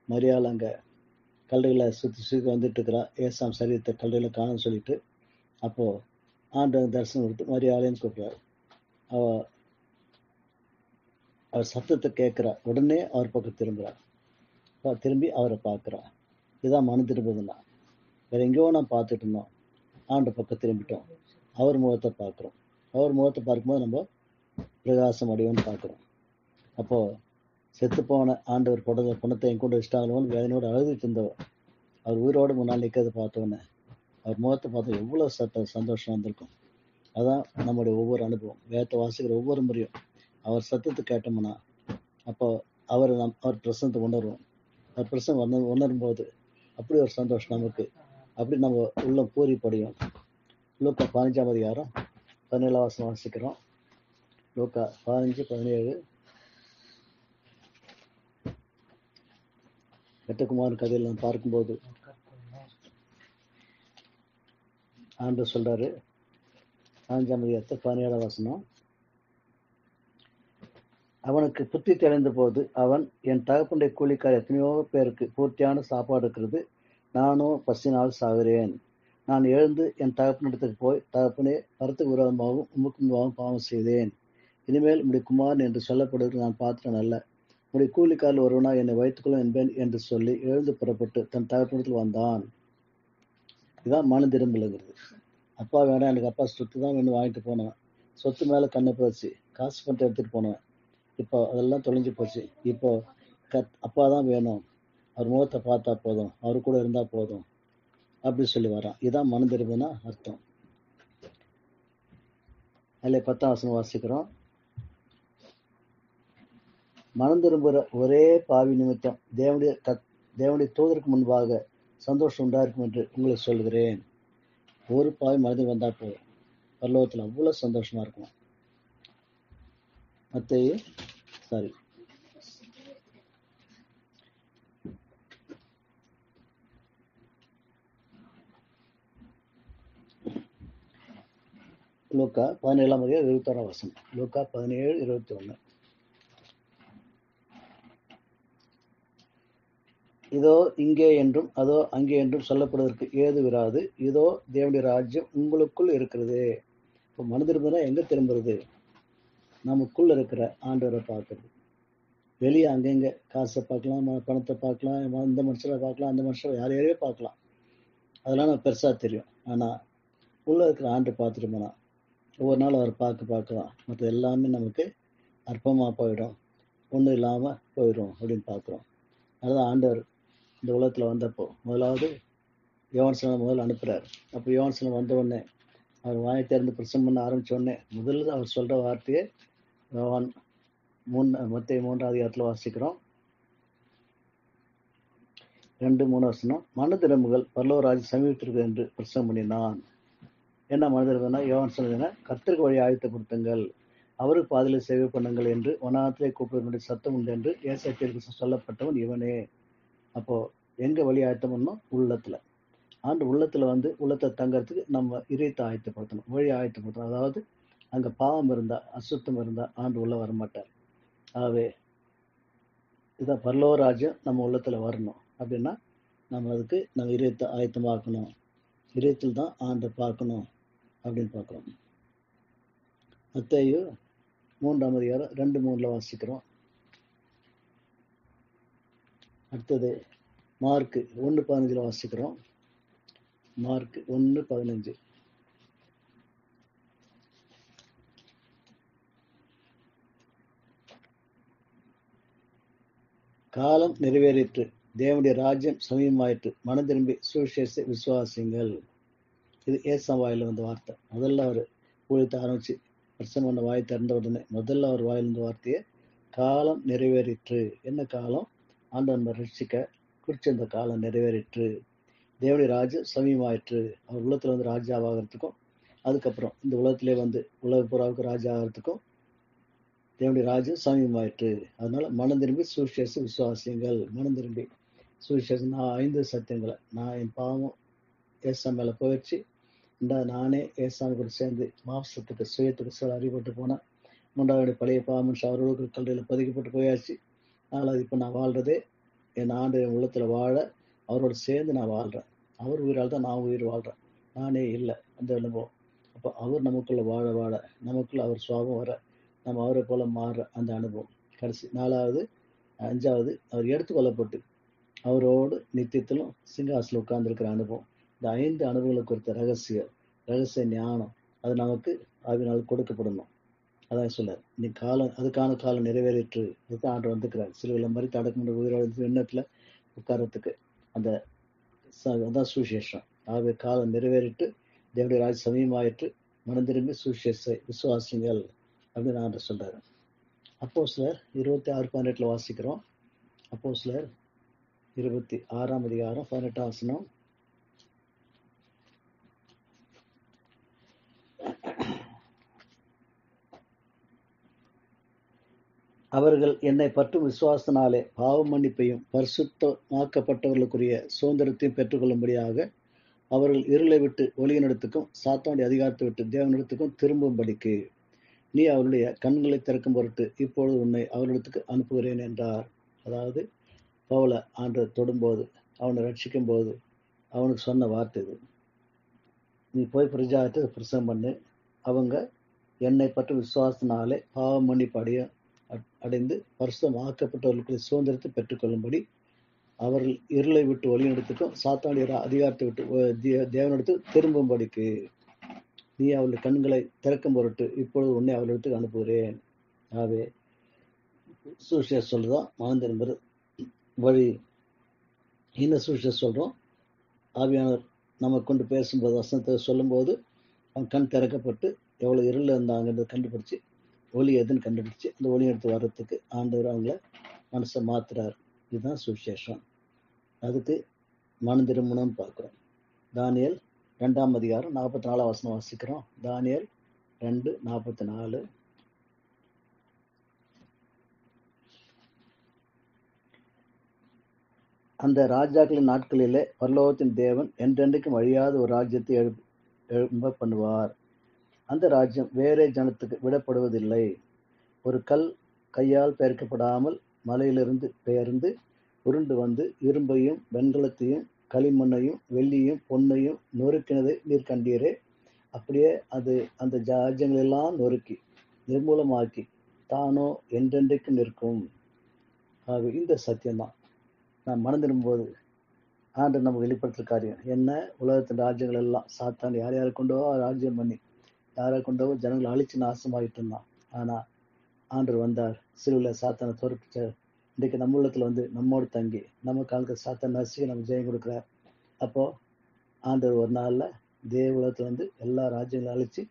மரியாள் அங்கே கல்லைகளை சுற்றி வந்துட்டு இருக்கிறா. ஏசாம் சரீரத்தை கல்லைகளை காண சொல்லிட்டு அப்போ ஆண்டவன் தரிசனம் கொடுத்து மரியாளைன்னு கூப்பிடுறாரு. அவர் சத்தத்தை கேட்குறா. உடனே அவர் பக்கம் திரும்புகிறார். திரும்பி அவரை பார்க்குறா. இதுதான் மனம் திரும்புதுன்னா. வேற எங்கேயோ நான் பார்த்துட்டு இருந்தோம், ஆண்டு பக்கம் திரும்பிட்டோம். அவர் முகத்தை பார்க்குறோம். அவர் முகத்தை பார்க்கும்போது நம்ம பிரகாசம் அடையோன்னு பார்க்குறோம். அப்போ செத்து போன ஆண்டவர் பணத்தை என் கூட வச்சிட்டாங்களோன்னு வேதனையோடு அழுதுட்டு இருந்தவர் அவர் உயிரோடு முன்னால் நிற்கிறத பார்த்தோன்னே அவர் முகத்தை பார்த்தா எவ்வளோ சந்தோஷம் வந்திருக்கும். அதான் நம்முடைய ஒவ்வொரு அனுபவம். வேதத்தை வாசிக்கிற ஒவ்வொரு முறையும் அவர் சத்தத்தை கேட்டோம்னா அப்போ அவர் பிரசனத்தை உணர்வோம். அவர் பிரசனம் உணரும்போது அப்படி ஒரு சந்தோஷம் நமக்கு, அப்படி நம்ம உள்ள பூரிப்படையும். லூக்கா 15ஆம் அதிகாரம் 17ஆம் வசனம் வாசிக்கிறோம். லூக்கா 15-17. வெட்டகுமார் கதையில் நான் பார்க்கும்போது ஆண்டு சொல்றாரு, 15ஆம் அதிகாரத்தை 17ஆம் வசனம். அவனுக்கு புத்தி தெளிந்த போது அவன், என் தகப்பனுடைய கூலிக்கார எத்தனையோ பேருக்கு பூர்த்தியான சாப்பாடு இருக்கிறது, நானும் பசினால் சாகிறேன். நான் எழுந்து என் தகப்பனிடத்துக்கு போய், தகப்பனே, பரத்துக்கு விரோதமாகவும் உமக்கு முன்பாகவும் பாவம் செய்தேன். இனிமேல் உம்முடைய குமாரன் என்று சொல்லப்படுவதற்கு நான் பாத்திரம் அல்ல. உம்முடைய கூலிக்காரில் ஒருவனா என்னை வைத்துக்கொள்ளும் என்பேன் என்று சொல்லி எழுந்து புறப்பட்டு தன் தகப்பனிடத்தில் வந்தான். இதுதான் மனம் திரும்பலுங்கிறது. அப்பா வேணாம், எனக்கு அப்பா சொத்து தான் வேணும் வாங்கிட்டு போனேன். சொத்து மேலே கண்ணை போச்சு, காசு பணத்தை எடுத்துகிட்டு போனேன். இப்போ அதெல்லாம் தொலைஞ்சு போச்சு. இப்போ அப்பா தான் வேணும், அவர் முகத்தை பார்த்தா போதும், அவரு கூட இருந்தால் போதும் அப்படி சொல்லி வரான். இதுதான் மனம் திரும்புனா அர்த்தம். அதில் 10ஆம் வசனம் வாசிக்கிறோம். மனம் திரும்புகிற ஒரே பாவி நிமித்தம் தேவனுடைய தூதருக்கு முன்பாக சந்தோஷம் உண்டாயிருக்கும் என்று உங்களுக்கு சொல்கிறேன். ஒரு பாவி மனிதன் வந்தா போதும், பரலோகத்தில் அவ்வளோ சந்தோஷமா இருக்கும். லூக்கா 17ஆம் அதிகாரம் 21ஆம் வசனம். லூக்கா 17:21. இதோ இங்கே என்றும் அதோ அங்கே என்றும் சொல்லப்படுவதற்கு ஏது விராது. இதோ தேவனுடைய ராஜ்யம் உங்களுக்குள் இருக்கிறது. இப்போ மனு திரும்பினா எங்க திரும்புறது? நமக்குள்ள இருக்கிற ஆண்டவரை பார்க்கறது. வெளியே அங்கங்க காசை பார்க்கலாம், பணத்தை பார்க்கலாம், இந்த மனுஷரை பார்க்கலாம், அந்த மனுஷரை யாரையாவே பார்க்கலாம். அதெல்லாம் நமக்கு பெருசா தெரியும். ஆனா உள்ள இருக்கிற ஆண்டு பார்த்துட்டோம்னா ஒவ்வொரு நாள் அவர் பார்க்கலாம். மற்ற எல்லாமே நமக்கு அற்பமா போயிடும், ஒன்றும் இல்லாம போயிடும் அப்படின்னு பார்க்குறோம். அதுதான் ஆண்டவர் இந்த உலகத்துல வந்தப்போ முதலாவது யோவான்ஸ்நானனை முதல்ல அனுப்புறாரு. அப்போ யோவான்ஸ்நானன் வந்த உடனே அவர் வாயை திறந்து பிரசங்கம் பண்ண ஆரம்பிச்ச உடனே முதல்ல அவர் சொல்ற வார்த்தையே யோவான் மத்தேயு 3ஆம் அதிகாரத்துல வாசிக்கிறோம். 2-3 வசனம். மன திரும்புகள் பரலோகராஜ்யம் சமீபத்திற்கு என்று பிரசங்கம் பண்ணினான். என்ன மன திரும்புனா யோவான் சொன்னதுன்னா கர்த்தருக்கு வழி ஆயத்தப்படுத்துங்கள், அவருக்கு பாதையில சேவை பண்ணுங்கள் என்று வனாந்திலே கூப்பிட சத்தம் உண்டு என்று ஏசாயாவுக்கு சொல்லப்பட்டவன் இவனே. அப்போ எங்க வழி ஆயத்தம் பண்ணணும்? உள்ளத்துல. ஆண்டு உள்ளத்துல வந்து உள்ளத்தை தங்கறதுக்கு நம்ம இதயத்தை ஆயத்தப்படுத்தணும், வழி ஆயத்தப்படுத்தணும். அதாவது அங்க பாவம் இருந்தா, அசுத்தம் இருந்தா ஆண்டு உள்ள வரமாட்டார். ஆகவே இதான் பரலோகராஜ்யம் நம்ம உள்ளத்துல வரணும் அப்படின்னா நம்ம அதுக்கு நம்ம இதயத்தை ஆயத்தமாக்கணும். இதயத்தில் தான் ஆண்டை பார்க்கணும் அப்படின்னு பார்க்கிறோம். மத்தேயு 3ஆம் அதிகாரம் 2-3 வாசிக்கிறோம். அடுத்தது மார்க் 1:15 வாசிக்கிறோம். மார்க் 1:15. காலம் நிறைவேறிற்று, தேவனுடைய ராஜ்யம் சமீபமாயிற்று, மனம் திரும்பி சுவிசேஷத்தை விசுவாசிங்கள். இது ஏசாயா வாயில வந்த வார்த்தை. முதல்ல அவர் ஊழியத்தை ஆரம்பிச்சு பிரசங்கம் பண்ண வாய் திறந்த உடனே முதல்ல அவர் வாயில் இருந்த வார்த்தையே காலம் நிறைவேறிற்று. என்ன காலம்? ஆண்டவன் ரட்சிக்க குறிச்சிருந்த காலம் நிறைவேறிற்று, தேவனுடைய ராஜ்யம் சமீபமாயிற்று. அவர் உலகத்துல வந்து ராஜாவாகிறதுக்கும் அதுக்கப்புறம் இந்த உலகத்திலே வந்து உலக புறாவுக்கு ராஜா ஆகிறதுக்கும் தேவனுடைய ராஜ்யம் சமீபமாயிற்று. அதனால மனம் திரும்பி சுவிசேஷ விசுவாசியங்கள். மனம் திரும்பி சுவிசேஷம் 5 சத்தியங்களை நான் என் பாவம் ஏசா மேல போயிடுச்சு, நானே ஏசாமி கூட சேர்ந்து மாம்சத்துக்கு சுயத்துக்கு சில அறிவுப்பட்டு போனேன். 3வது பழைய பாவம் அவர்களுக்கு கல்வியில் பதிக்கப்பட்டு போயாச்சு. அதனால் இப்போ நான் வாழ்றதே என் ஆண்டு என் உள்ளத்துல வாழ அவரோட சேர்ந்து நான் வாழ்றேன். அவர் உயிரால் தான் நான் உயிர் வாழ்றேன், நானே இல்லை. அந்த அனுபவம். அப்போ அவர் நமக்குள்ள வாழ வாழ நமக்குள்ள அவர் சுவாபம் வர நம்ம அவரை போல மாறுற அந்த அனுபவம். கடைசி 4வது 5வது அவர் எடுத்துக்கொள்ளப்பட்டு அவரோடு நித்தியத்திலும் சிங்காசனம் உட்கார்ந்துருக்கிற அனுபவம். இந்த 5 அனுபவங்களை குறித்த ரகசிய ஞானம் அது நமக்கு ஆவினால் கொடுக்கப்படணும். அதான் சொல்ல நீ காலம் அதுக்கான காலம் நிறைவேறிற்று. அதுக்கு ஆண்டு வந்துக்கிறார். சிலுவையில் மாதிரி தடக்கு உயிரோடு எண்ணத்துல உட்காரத்துக்கு அந்த அதான் சுவிசேஷம். ஆகவே காலம் நிறைவேறிட்டு தேவனுடைய ராஜ்யம் சமீபமாயிற்று, மனம் திரும்பி சுவிசேஷத்தை விசுவாசிங்கள் அப்படின்னு ஆண்டு சொல்றாரு. அப்போஸ்தலர் 26:18 வாசிக்கிறோம். அப்போஸ்தலர் 26ஆம் அதிகாரம் 18ஆம் வசனம். அவர்கள் என்னை பற்றும் விசுவாசத்தினாலே பாவ மன்னிப்பையும் பரிசுத்தமாக்கப்பட்டவர்களுக்குரிய சுதந்திரத்தையும் பெற்றுக்கொள்ளும்படியாக அவர்கள் இருளை விட்டு ஒளியினிடத்துக்கும் சாத்தானுடைய அதிகாரத்தை விட்டு தேவனிடத்துக்கும் திரும்பும்படிக்கு நீ அவருடைய கண்களை திறக்கும் பொருட்டு இப்பொழுது உன்னை அவரிடத்துக்கு அனுப்புகிறேன் என்றார். அதாவது பவுலை ஆண்டவர் தொடும்போது அவனை ரட்சிக்கும் போது அவனுக்கு சொன்ன வார்த்தை இது. நீ போய் பிரஜாத்தை பிரசங்கம் பண்ணு, அவங்க என்னை பற்றி விசுவாசத்தினாலே பாவ மன்னிப்பு அடைந்து பரிசுத்தமாக்கப்பட்டவர்களுக்கு சுதந்திரத்தை பெற்றுக்கொள்ளும்படி அவர்கள் இருளை விட்டு ஒளியினிடத்துக்கும் சாத்தானுடைய அதிகாரத்தை விட்டு தேவனிடத்து திரும்பும்படிக்கு நீ அவளுடைய கண்களை திறக்கும் பொருட்டு இப்பொழுது உன்னை அவளிடத்துக்கு அனுப்புகிறேன். ஆகவே சுவிசேஷம் சொல்றதான் மனம் திரும்புற வழி. என்ன சுவிசேஷம் சொல்றோம்? ஆவியானவர் நம்ம கொண்டு பேசும்போது வசனத்தை சொல்லும்போது அவன் கண் திறக்கப்பட்டு எவ்வளவு இருள் இருந்தாங்கிறத கண்டுபிடிச்சு ஒளி எதுன்னு கண்டுபிடிச்சு அந்த ஒளி எடுத்து வர்றதுக்கு ஆண்டவர் அவங்கள மனசை மாத்துறார். இதுதான் சுவிசேஷம். அதுக்கு மனம் திரும்பணும்னு பார்க்கிறோம். தானியேல் 2ஆம் அதிகாரம் 44ஆம் வசனம் வாசிக்கிறோம். தானியேல் 2:44. அந்த ராஜாக்களின் நாட்களிலே பரலோகத்தின் தேவன் என்றென்றைக்கும் அழியாத ஒரு ராஜ்யத்தை எழும்ப பண்ணுவார். அந்த ராஜ்யம் வேறே ஜனத்துக்கு விடப்படுவதில்லை. ஒரு கல் கையால் பெயர்க்கப்படாமல் மலையிலிருந்து பெயர்ந்து உருண்டு வந்து இரும்பையும் வெண்கலத்தையும் களிமண்ணையும் வெள்ளியும் பொன்னையும் நொறுக்கினதை நீர் கண்டீரே. அப்படியே அது அந்த ராஜ்யங்கள் எல்லாம் நொறுக்கி நிர்மூலமாக்கி தானோ என்றென்றைக்கு நிற்கும். இந்த சத்தியம்தான் நான் மனம் திரும்பும்போது ஆண்டு நம்ம வெளிப்படுத்துற காரியம் என்ன, உலகத்தின் ராஜ்யங்கள் எல்லாம் சாத்தான் யார் யாரை கொண்டோ ராஜ்யம் பண்ணி யாரை கொண்டோ ஜனங்களை அழிச்சு நாசமாகிட்டு இருந்தான். ஆனா ஆண்டவர் வந்தார், சிலுவையில் சாத்தானை தோற்பிச்சார். இன்றைக்கு நம்ம உள்ளத்துல வந்து நம்மோடு தங்கி நம்ம காலத்தில் சாத்தான் நசிக்க நம்ம ஜெயம் கொடுக்குறார். அப்போ ஆண்டவர் ஒரு நாள்ல தேவ உலகத்துல வந்து எல்லா ராஜ்யங்களும் அழிச்சு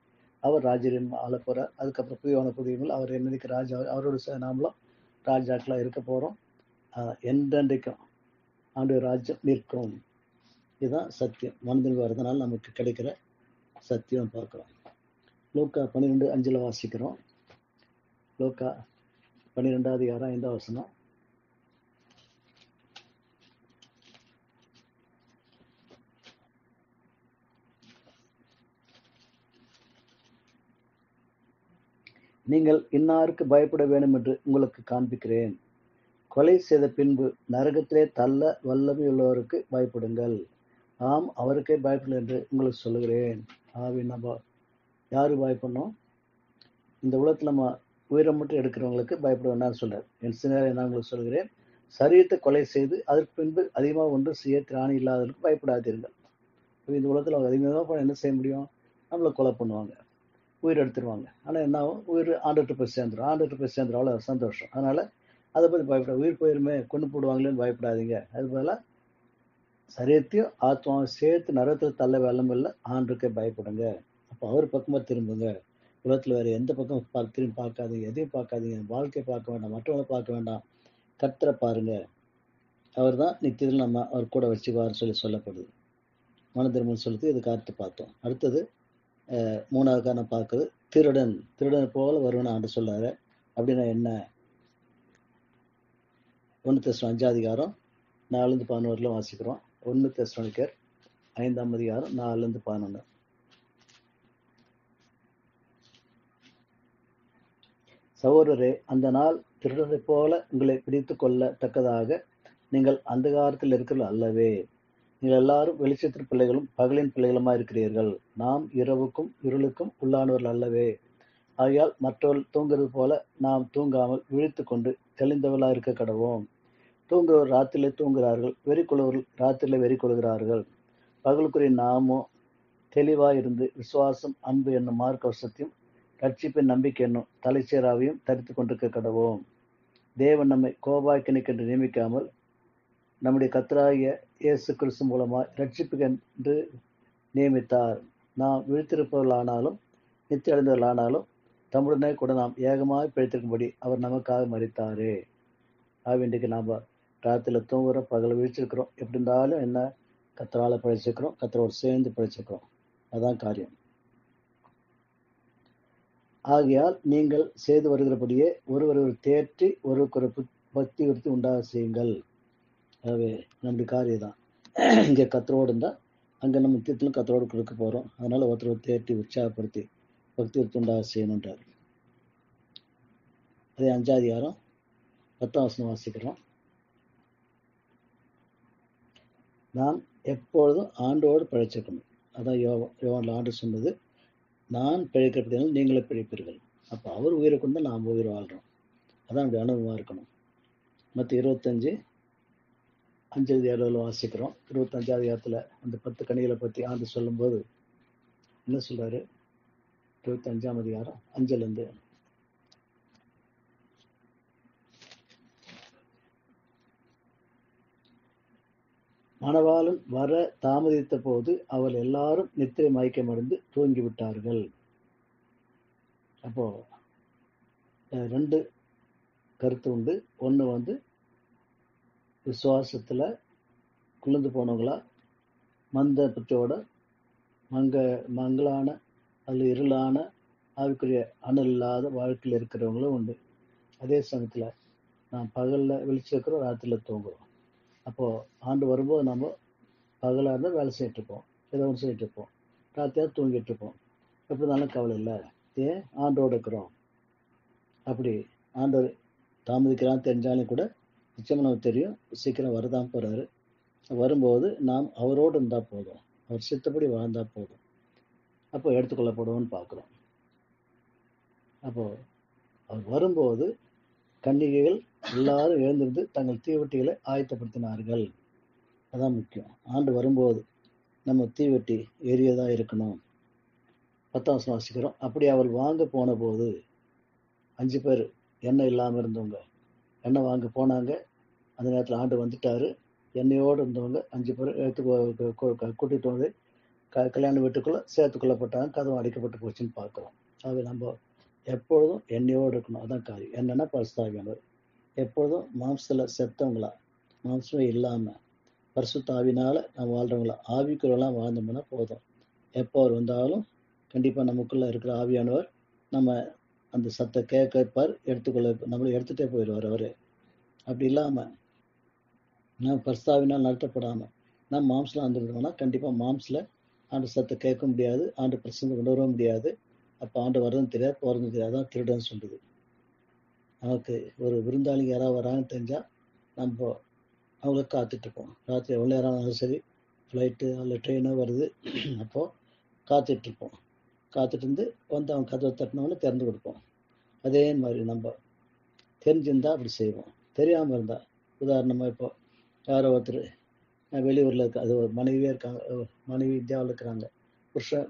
அவர் ராஜ்யம் ஆள போறார். அதுக்கப்புறம் புதியவன புதியவங்கள் அவர் என்னைக்கு ராஜா, அவரோட நாமளும் ராஜாக்களா இருக்க போறோம். என்றென்றைக்கும் ஆண்டவர் ராஜ்யம் நிற்கும். இதுதான் சத்தியம். மனதில் வர்றதுனால நமக்கு கிடைக்கிற சத்தியம் பார்க்கிறோம். லூக்கா 12:5 வாசிக்கிறோம். லூக்கா 12:5 நீங்கள் இன்னாருக்கு பயப்பட வேண்டும் என்று உங்களுக்கு காண்பிக்கிறேன். கொலை செய்த பின்பு நரகத்திலே தள்ள வல்லமையுள்ளவருக்கு பயப்படுங்கள். ஆம், அவருக்கே பயப்படல் என்று உங்களுக்கு சொல்லுகிறேன். நம்ம யாரு பயப்படணும்? இந்த உலகத்துல நம்ம உயிரை மட்டும் எடுக்கிறவங்களுக்கு பயப்பட வேண்டாம்னு சொல்றாரு. என் சின்ன நான் உங்களுக்கு சொல்கிறேன், சரீரத்தை கொலை செய்து அதற்கு பின்பு அதிகமாக ஒன்று செய்ய திராணி இல்லாதவர்களுக்கு பயப்படாதீர்கள். இந்த உலகத்துல அவங்க அதிகமாக என்ன செய்ய முடியும்? நம்மளை கொலை பண்ணுவாங்க, உயிர் எடுத்துருவாங்க. ஆனா என்ன ஆகும்? உயிர் ஆண்டுகிட்ட போய் சேர்ந்துடும். ஆண்டுகிட்ட போய் சேர்ந்துடும், அவ்வளோ சந்தோஷம். அதனால அதை பத்தி பயப்பட, உயிர் போயிருமே கொண்டு போடுவாங்களேன்னு பயப்படாதீங்க. அது போல சரீரத்தையும் ஆத்மாவும் சேர்த்து நரகத்தில் தள்ள வெள்ளம் இல்லை, ஆண்டுக்கே பயப்படுங்க. அப்போ அவர் பக்கமா திரும்புங்க. உலகத்துல வேற எந்த பக்கம் திரும்பி பார்க்காதீங்க, எதையும் பார்க்காதீங்க. வாழ்க்கையை பார்க்க வேண்டாம், மற்றவங்களை பார்க்க வேண்டாம், கர்த்தரை பாருங்க. அவர் தான் நித்தியத்தில் நம்ம அவர் கூட வச்சுக்குவார்னு சொல்லப்படுது. மன திரும்புன்னு சொல்லிட்டு இதுக்கு அடுத்து பார்த்தோம். அடுத்தது 3வது நான் பார்க்குறது திருடன் போல வருவன ஆண்டு சொல்றாரு. அப்படின்னா என்ன? 1 தெசலோனிக்கர் 5:4-11 வாசிக்கிறோம். 1 தெசலோனிக்கர் 5:4-11. சகோதரரே, அந்த நாள் திருடரை போல உங்களை பிடித்து கொள்ளத்தக்கதாக நீங்கள் அந்தகாரத்தில் இருக்கிறது அல்லவே. நீங்கள் எல்லாரும் வெளிச்சத்தின் பிள்ளைகளும் பகலின் பிள்ளைகளுமா இருக்கிறீர்கள். நாம் இரவுக்கும் இருளுக்கும் உள்ளானவர்கள் அல்லவே. ஆகையால் மற்றவர்கள் தூங்குறது போல நாம் தூங்காமல் விழித்து கொண்டு தெளிந்தவர்களா இருக்க கடவோம். தூங்குறவர் ராத்திரிலே தூங்குகிறார்கள், வெறி கொள்வர்கள் ராத்திரிலே வெறி கொள்கிறார்கள். பகலுக்குரிய நாமோ தெளிவாயிருந்து விசுவாசம், அன்பு என்னும் மார்க்கவசத்தையும் ரட்சிப்பின் நம்பிக்கை என்னும் தலைச்சேராவையும் தரித்து கொண்டிருக்க கடவோம். தேவன் நம்மை கோபாக்கினைக்கென்று நியமிக்காமல் நம்முடைய கர்த்தராகிய இயேசு கிறிஸ்து மூலமாய் ரட்சிப்புக்கென்று நியமித்தார். நாம் விழித்திருப்பவர்களானாலும் நித்திய அடைந்தவர்களானாலும் தம்முடனே கூட நாம் ஏகமாக பிழைத்திருக்கும்படி அவர் நமக்காக மரித்தாரே. இன்றைக்கு நாம் ராத்திரியில் தூங்குறோம், பகலை விழிச்சிருக்கிறோம். எப்படி இருந்தாலும் என்ன, கர்த்தரால பிழைச்சிருக்கிறோம், கர்த்தரோடு சேர்ந்து பிழைச்சிருக்கிறோம். அதான் காரியம். ஆகையால் நீங்கள் செய்து வருகிறபடியே ஒருவர் தேற்றி ஒருவருக்கு பக்தி விருத்தி உண்டாக செய்யுங்கள். ஆகவே நம்முடைய காரியம் தான். இங்கே கர்த்தரோடு இருந்தால் அங்கே நம்ம நித்தியத்திலும் கர்த்தரோடு கொடுக்க போகிறோம். அதனால ஒருத்தர் தேற்றி உற்சாகப்படுத்தி பக்தி விருத்தி உண்டாக செய்யணுன்றார். அதே 5:10 வாசிக்கிறோம். நான் எப்பொழுதும் ஆண்டோடு பிழைச்சிருக்கணும். அதான் யோவான்ல ஆண்டு சொன்னது, நான் பிழைக்கிறப்படினாலும் நீங்களே பிழைப்பீர்கள். அப்போ அவர் உயிரை கொண்டு நாம் உயிர் வாழ்கிறோம். அதான் அப்படி அனுபவமாக இருக்கணும். மற்ற 25:5-7 வாசிக்கிறோம். 25 அந்த 10 கனிகளை பற்றி ஆண்டு சொல்லும்போது என்ன சொல்றாரு? 25 5 மணவாளன் வர தாமதித்த போது அவள் எல்லாரும் நித்திரை மயக்கமடைந்து தூங்கிவிட்டார்கள். அப்போ 2 கருத்து உண்டு. ஒன்று விசுவாசத்துல குளிர்ந்து போனவங்களா, மந்த புத்தியோட மங்களான அல்லது இருளான ஆவிக்குரிய அனல் இல்லாத வாழ்க்கையில் இருக்கிறவங்களும் உண்டு. அதே சமயத்துல நாம் பகல்ல விழிச்சிருக்கிறோம், ராத்திரில தூங்குறோம். அப்போ ஆண்டு வரும்போது நம்ம பகலாக இருந்தால் வேலை செய்யிட்டு இருப்போம், ஏதோ ஒன்று செய்யிட்டு இருப்போம், ராத்திரியாக தூங்கிட்டு இருப்போம். எப்படி இருந்தாலும் கவலை இல்லை, ஏன் ஆண்டோடு இருக்கிறோம். அப்படி ஆண்டவர் தாமதிக்கிறான்னு தெரிஞ்சாலும் கூட நிச்சயமாக நமக்கு தெரியும், சீக்கிரம் வரதான் போகிறாரு. வரும்போது நாம் அவரோடு இருந்தால் போதும், அவர் சித்தப்படி வாழ்ந்தால் போதும், அப்போ எடுத்துக்கொள்ளப்படுவோம்னு பார்க்குறோம். அப்போது அவர் வரும்போது கன்னிகைகள் எல்லாரும் எழுந்திருந்து தங்கள் தீவெட்டிகளை ஆயத்தப்படுத்தினார்கள். அதான் முக்கியம். ஆண்டு வரும்போது நம்ம தீவெட்டி எரியதாக இருக்கணும். 10ஆம் வசனம் வாசிக்கிறோம். அப்படி அவர் வாங்க போன போது 5 பேர் எண்ணெய் இல்லாமல் இருந்தவங்க எண்ணெய் வாங்க போனாங்க. அந்த நேரத்தில் ஆண்டு வந்துட்டாரு. எண்ணெயோடு இருந்தவங்க 5 பேர் கூட்டிகிட்டு வந்து கல்யாண வீட்டுக்குள்ளே சேர்த்துக்கொள்ளப்பட்டாங்க. கதவு அடைக்கப்பட்டு போச்சுன்னு பார்க்குறோம். அது நம்ம எப்பொழுதும் எண்ணெயோடு இருக்கணும். அதான் காரியம். என்னென்னா பரிசுத்தாவியானவர் எப்பொழுதும் மாம்சத்தில் செத்தவங்களா, மாம்சமே இல்லாமல் பரிசுத்த ஆவினால் நம்ம வாழ்கிறவங்களா, ஆவிக்குறவெல்லாம் வாழ்ந்தோம்னா போதும். எப்போ அவர் வந்தாலும் கண்டிப்பாக நமக்குள்ளே இருக்கிற ஆவியானவர் நம்ம அந்த சத்தை கேட்பார், நம்மளை எடுத்துகிட்டே போயிடுவார் அவர். அப்படி இல்லாமல் நம்ம பரிசுத்தாவினால் நடத்தப்படாமல் நம்ம மாம்சத்தில் வந்துருந்தோம்னா கண்டிப்பாக மாம்சில் ஆண்டு சத்தை கேட்க முடியாது, ஆண்டு பிரசங்க கொண்டு வர முடியாது. அப்போ ஆண்டு வர்றதும் தெரியாது, போகிறதும் தெரியாது. அதான் திருடன்னு சொல்லுது. நமக்கு ஒரு விருந்தாளிங்க யாராவது வராங்கன்னு தெரிஞ்சால் நம்ம அவங்களுக்கு காத்துட்ருப்போம். ராத்திரி எவ்வளோ நேரம் ஆனாலும் சரி, ஃப்ளைட்டு இல்லை ட்ரெயினோ வருது, அப்போது காத்துட்ருப்போம். காத்துட்டு இருந்து வந்து அவங்க கதவை தட்டினவொன்னே திறந்து கொடுப்போம். அதே மாதிரி நம்ம தெரிஞ்சிருந்தால் அப்படி செய்வோம். தெரியாமல் இருந்தால், உதாரணமாக இப்போ யாரோ ஒருத்தர் வெளியூரில் இருக்க, அது ஒரு மனைவியே இருக்காங்க, மனைவி இந்தியாவில் இருக்கிறாங்க, புருஷன்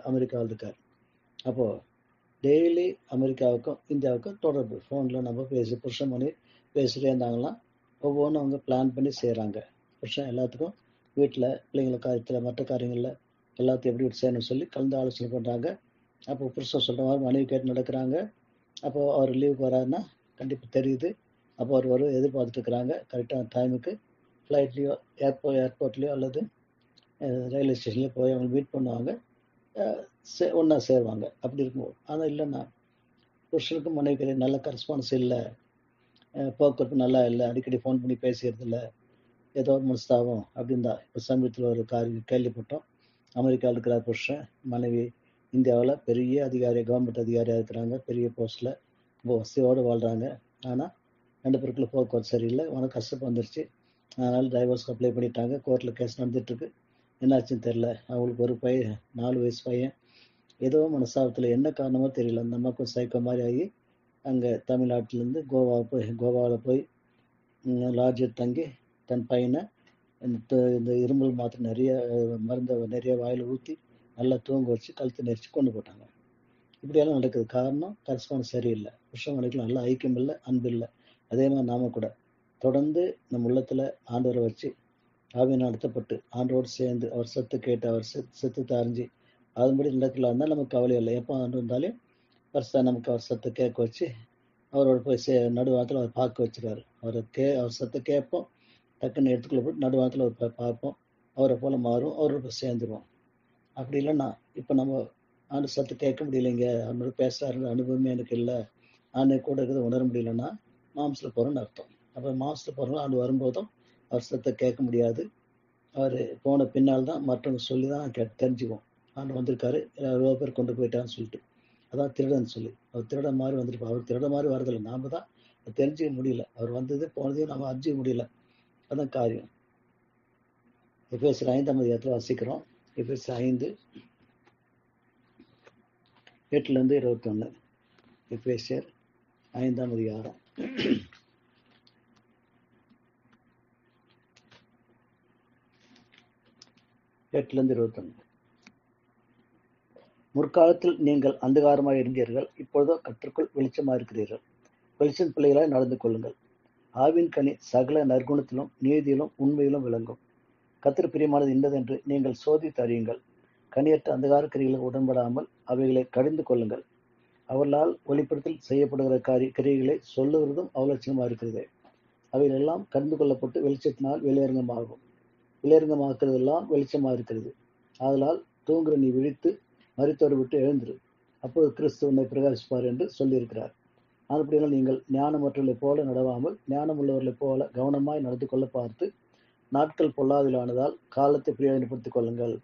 அமெரிக்காவில் இருக்கார். அப்போது டெய்லி அமெரிக்காவுக்கும் இந்தியாவுக்கும் தொடர்பு ஃபோனில் நம்ம புருஷன் மனைவி பேசிகிட்டே இருந்தாங்கன்னா ஒவ்வொன்றும் அவங்க பிளான் பண்ணி செய்கிறாங்க. புருஷன் எல்லாத்துக்கும் வீட்டில் பிள்ளைங்கள காரியத்தில் மற்ற காரியங்களில் எல்லாத்தையும் எப்படி செய்யணும்னு சொல்லி கலந்து ஆலோசனை பண்ணுறாங்க. அப்போ புருஷன் சொல்கிற மாதிரி மனைவி கேட்டு நடக்கிறாங்க. அப்போது அவர் லீவுக்கு வராருன்னா கண்டிப்பாக தெரியுது. அப்போ அவர் எதிர்பார்த்துட்டு இருக்கிறாங்க. கரெக்டான டைமுக்கு ஃப்ளைட்லேயோ ஏர்போர்ட்லேயோ அல்லது ரயில்வே ஸ்டேஷன்லேயோ போய் அவங்க மீட் பண்ணுவாங்க, ஒன்றா சேருவாங்க. அப்படி இருக்கும்போது ஆனால் இல்லைன்னா புருஷனுக்கும் மனைவி நல்ல கரஸ்பான்ஸ் இல்லை, போக்குவரத்து நல்லா இல்லை, அடிக்கடி ஃபோன் பண்ணி பேசுகிறது இல்லை, ஏதோ ஒரு மனஸ்தாபம் அப்படின்தான். இப்போ சமீபத்தில் ஒரு காரியம் கேள்விப்பட்டோம். அமெரிக்காவில் இருக்கிற புருஷன் மனைவி இந்தியாவில் பெரிய அதிகாரி, கவர்மெண்ட் அதிகாரியாக இருக்கிறாங்க, பெரிய போஸ்ட்டில் ரொம்ப வசதியோடு வாழ்கிறாங்க. ஆனால் 2 பேருக்குள்ள போக்குவரத்து சரியில்லை, உனக்கு கஷ்டம் வந்துருச்சு. அதனால் டைவர்ஸ்க்கு அப்ளை பண்ணிட்டாங்க. கோர்ட்டில் கேஸ் நடந்துகிட்ருக்கு. என்னாச்சுன்னு தெரில. அவங்களுக்கு ஒரு பையன், 4 வயசு பையன். ஏதோ மனஸ்தாபத்தில் என்ன காரணமோ தெரியல, அந்த அம்மாவுக்கு சைக்கோ மாதிரி ஆகி அங்கே தமிழ்நாட்டிலேருந்து கோவாவில் போய் லாட்ஜில் தங்கி தன் பையனை இந்த இருமல் மாத்திரை மருந்து நிறைய வாயில் ஊற்றி நல்லா தூங்க வச்சு கழுத்து நெரிச்சு கொண்டு போட்டாங்க. இப்படியெல்லாம் நடக்குது. காரணம் கரஸ்பாண்ட் சரியில்லை, புருஷன் மனைவிக்கு நல்ல ஐக்கியம் இல்லை, அன்பு இல்லை. அதே மாதிரி நாம கூட தொடர்ந்து நம்ம உள்ளத்தில் ஆண்டவரை வச்சு ஆவியை நடத்தப்பட்டு ஆண்டோடு சேர்ந்து அவர் சத்து கேட்டு அவர் சத்தத்தை அறிஞ்சு அதன்படி நடக்கலாம்னா நமக்கு கவலை இல்லை. எப்போ ஆண்டு வந்தாலும் பரிசா நமக்கு அவர் சத்தை கேட்க வச்சு அவரோட போய் நடுவாரத்தில் அவர் பார்க்க வச்சுருவார். அவர் சத்தை கேட்போம், டக்குன்னு எடுத்துக்குள்ள போட்டு நடுவாரத்தில் அவர் பார்ப்போம், அவரை போல மாறும், அவரோட போய் சேர்ந்துருவோம். அப்படி இல்லைன்னா இப்போ நம்ம ஆண்டு சத்து கேட்க முடியலைங்க, அவனோட பேசுகிறாரு அனுபவமே எனக்கு இல்லை, ஆண்டு கூட இருக்கிறத உணர முடியலன்னா மாம்சத்தில் போகிறோன்னு அர்த்தம். அப்போ மாம்சத்தில் போகிறவங்க ஆண்டு வரும்போதும் அவர் சத்தை கேட்க முடியாது. அவர் போன பின்னால் தான் மற்றவங்க சொல்லி தான் தெரிஞ்சுக்குவோம், ஆண்டு வந்திருக்காரு, எவ்வளோ பேர் கொண்டு போயிட்டான்னு சொல்லிட்டு. அதான் திருடன் சொல்லி, அவர் திருடன் மாதிரி வந்துருப்பார். அவர் திருடன் மாதிரி வரதில்லை, நாம் தான் தெரிஞ்சிக்க முடியல. அவர் வந்தது போனதையும் நம்ம அறிஞ்சிக்க முடியல. அதான் காரியம். எபேசியர் 5ஆம் அதிகாரத்தில் வாசிக்கிறோம். எபேசியர் 5:8-21. எபேசியர் 5ஆம் அதிகாரம் 8-21. முற்காலத்தில் நீங்கள் அந்தகாரமாக இருந்தீர்கள், இப்பொழுதோ கர்த்தருக்குள் வெளிச்சமாக இருக்கிறீர்கள். வெளிச்சம் பிள்ளைகளாய் நடந்து கொள்ளுங்கள். ஆவின் கனி சகல நற்குணத்திலும் நீதியிலும் உண்மையிலும் விளங்கும். கர்த்தர் பிரியமானது இன்னதென்று நீங்கள் சோதித்து அறியுங்கள். கனியற்ற அந்தகார கிரிகளை உடன்படாமல் அவைகளை கடிந்து கொள்ளுங்கள். அவர்களால் ஒளிப்படத்தில் செய்யப்படுகிற கிரியைகளை சொல்லுவதும் அவலட்சணமாக இருக்கிறது. அவைகள் எல்லாம் கடிந்து கொள்ளப்பட்டு வெளிச்சத்தினால் வெளியரங்கமாகும். வெளியரங்கமாக்குறதெல்லாம் வெளிச்சமாக இருக்கிறது. ஆதலால் தூங்குற நீ விழித்து மரித்தோரை விட்டு எழுந்திரு, அப்போது கிறிஸ்து உன்னை பிரகாசிப்பார் என்று சொல்லியிருக்கிறார். அப்படினால் நீங்கள் ஞானமற்றவர்களைப் போல நடவாமல் ஞானமுள்ளவர்களைப் போல கவனமாய் நடந்து கொள்ள பார்த்து, நாட்கள் பொல்லாதலானதால் காலத்தை பிரயோஜனப்படுத்திக் கொள்ளுங்கள்.